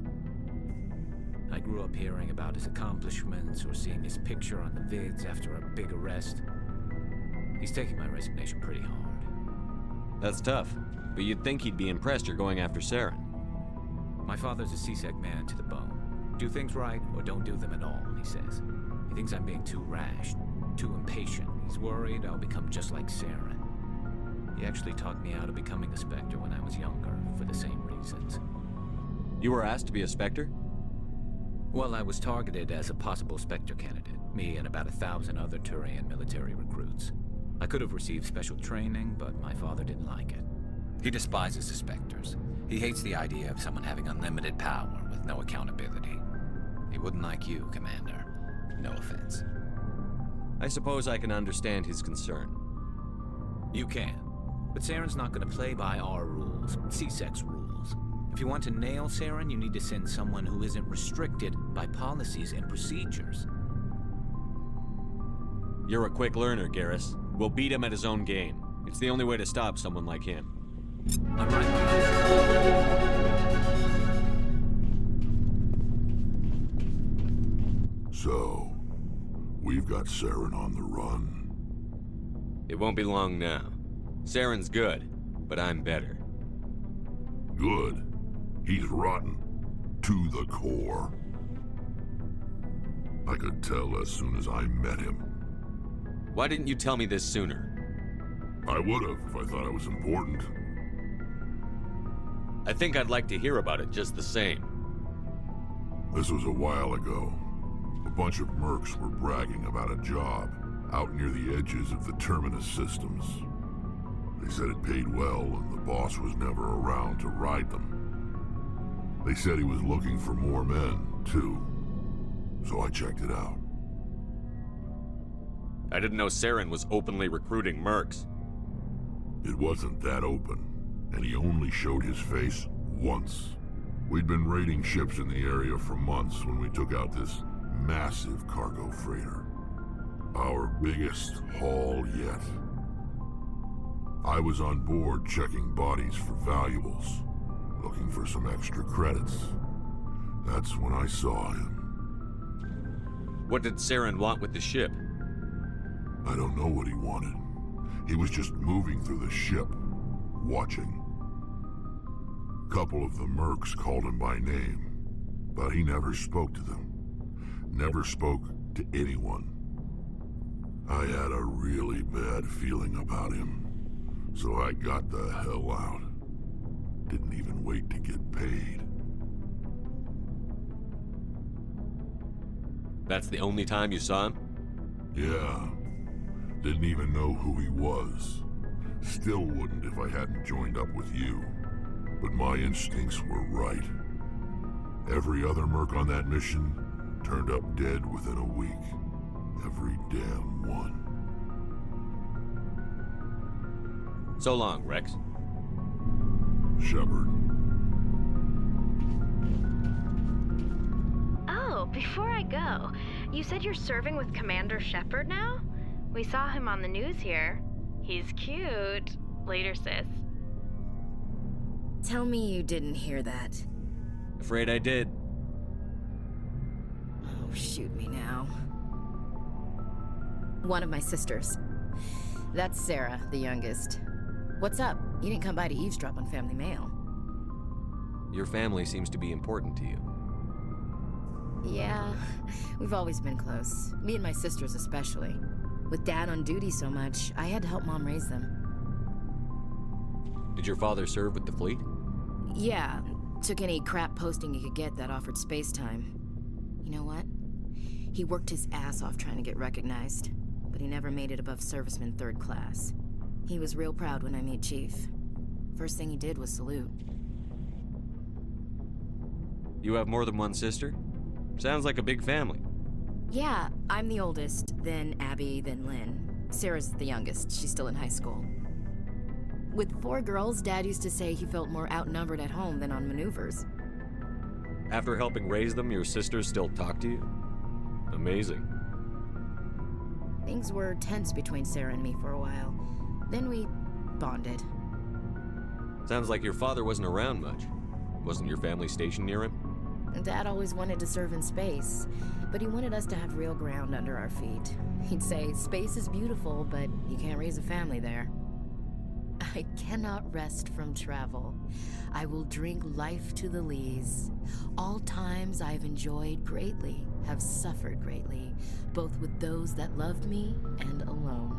I grew up hearing about his accomplishments or seeing his picture on the vids after a big arrest. He's taking my resignation pretty hard. That's tough, but you'd think he'd be impressed you're going after Saren. My father's a CSEC man to the bone. Do things right or don't do them at all, he says. He thinks I'm being too rash, too impatient. He's worried I'll become just like Saren. He actually talked me out of becoming a Spectre when I was younger, for the same reasons. You were asked to be a Spectre? Well, I was targeted as a possible Spectre candidate, me and about 1,000 other Turian military recruits. I could have received special training, but my father didn't like it. He despises the Spectres. He hates the idea of someone having unlimited power with no accountability. He wouldn't like you, Commander. No offense. I suppose I can understand his concern. You can. But Saren's not going to play by our rules, C-Sec's rules. If you want to nail Saren, you need to send someone who isn't restricted by policies and procedures. You're a quick learner, Garrus. We'll beat him at his own game. It's the only way to stop someone like him. I'm right. So, we've got Saren on the run. It won't be long now. Saren's good, but I'm better. Good. He's rotten. To the core. I could tell as soon as I met him. Why didn't you tell me this sooner? I would've if I thought it was important. I think I'd like to hear about it just the same. This was a while ago. A bunch of mercs were bragging about a job out near the edges of the Terminus systems. They said it paid well and the boss was never around to ride them. They said he was looking for more men, too. So I checked it out. I didn't know Saren was openly recruiting mercs. It wasn't that open, and he only showed his face once. We'd been raiding ships in the area for months when we took out this massive cargo freighter. Our biggest haul yet. I was on board checking bodies for valuables, looking for some extra credits. That's when I saw him. What did Saren want with the ship? I don't know what he wanted. He was just moving through the ship, watching. A couple of the mercs called him by name, but he never spoke to them. Never spoke to anyone. I had a really bad feeling about him, so I got the hell out. Didn't even wait to get paid. That's the only time you saw him? Yeah. Didn't even know who he was. Still wouldn't if I hadn't joined up with you. But my instincts were right. Every other merc on that mission turned up dead within a week. Every damn one. So long, Rex. Shepard. Oh, before I go, you said you're serving with Commander Shepard now? We saw him on the news here. He's cute. Later, sis. Tell me you didn't hear that. Afraid I did. Oh, shoot me now. One of my sisters. That's Sarah, the youngest. What's up? You didn't come by to eavesdrop on family mail. Your family seems to be important to you. Yeah, we've always been close. Me and my sisters especially. With Dad on duty so much, I had to help Mom raise them. Did your father serve with the fleet? Yeah, took any crap posting he could get that offered space time. You know what? He worked his ass off trying to get recognized, but he never made it above serviceman 3rd class. He was real proud when I made Chief. First thing he did was salute. You have more than one sister? Sounds like a big family. Yeah, I'm the oldest, then Abby, then Lynn. Sarah's the youngest, she's still in high school. With 4 girls, Dad used to say he felt more outnumbered at home than on maneuvers. After helping raise them, your sisters still talk to you? Amazing. Things were tense between Sarah and me for a while. Then we bonded. Sounds like your father wasn't around much. Wasn't your family stationed near him? Dad always wanted to serve in space, but he wanted us to have real ground under our feet. He'd say, space is beautiful, but you can't raise a family there. I cannot rest from travel. I will drink life to the lees. All times I've enjoyed greatly, have suffered greatly, both with those that loved me and alone.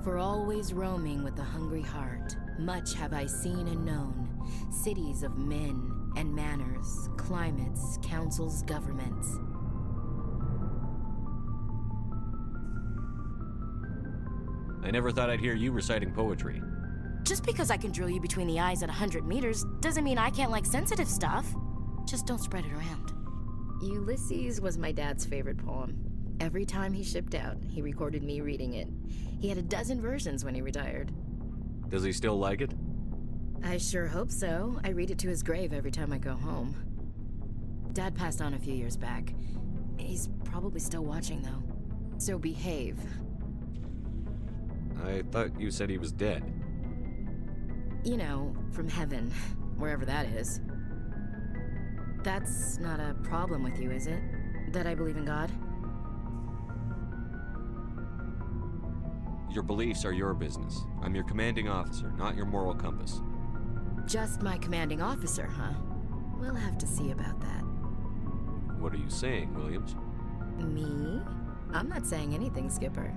For always roaming with a hungry heart, much have I seen and known, cities of men and manners, climates, councils, governments. I never thought I'd hear you reciting poetry. Just because I can drill you between the eyes at 100 meters doesn't mean I can't like sensitive stuff. Just don't spread it around. Ulysses was my dad's favorite poem. Every time he shipped out, he recorded me reading it. He had a dozen versions when he retired. Does he still like it? I sure hope so. I read it to his grave every time I go home. Dad passed on a few years back. He's probably still watching, though. So behave. I thought you said he was dead. You know, from heaven, wherever that is. That's not a problem with you, is it? That I believe in God? Your beliefs are your business. I'm your commanding officer, not your moral compass. Just my commanding officer, huh? We'll have to see about that. What are you saying, Williams? Me? I'm not saying anything, Skipper.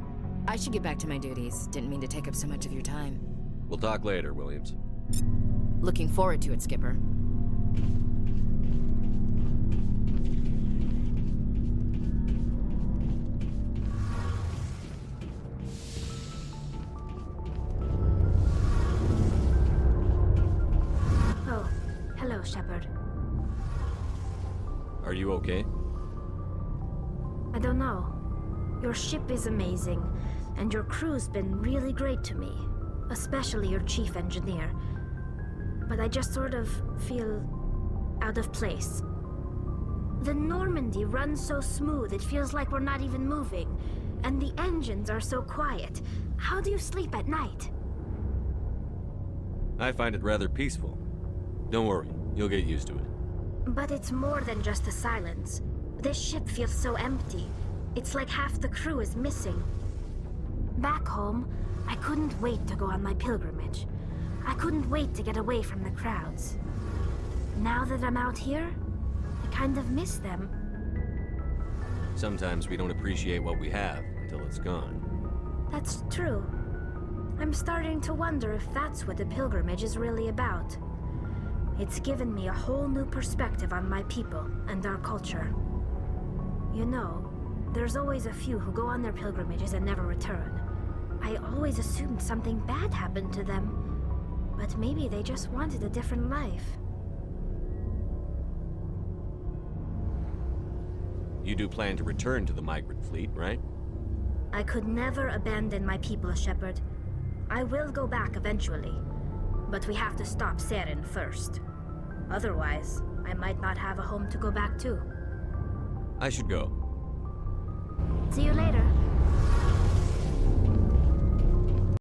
I should get back to my duties. Didn't mean to take up so much of your time. We'll talk later, Williams. Looking forward to it, Skipper. Oh, hello, Shepard. Are you okay? I don't know. Your ship is amazing, and your crew's been really great to me. Especially your chief engineer. But I just sort of feel out of place. The Normandy runs so smooth it feels like we're not even moving. And the engines are so quiet. How do you sleep at night? I find it rather peaceful. Don't worry, you'll get used to it. But it's more than just the silence. This ship feels so empty. It's like half the crew is missing. Back home, I couldn't wait to go on my pilgrimage. I couldn't wait to get away from the crowds. Now that I'm out here, I kind of miss them. Sometimes we don't appreciate what we have until it's gone. That's true. I'm starting to wonder if that's what the pilgrimage is really about. It's given me a whole new perspective on my people and our culture. You know, there's always a few who go on their pilgrimages and never return. I always assumed something bad happened to them, but maybe they just wanted a different life. You do plan to return to the migrant fleet, right? I could never abandon my people, Shepard. I will go back eventually, but we have to stop Saren first. Otherwise, I might not have a home to go back to. I should go. See you later.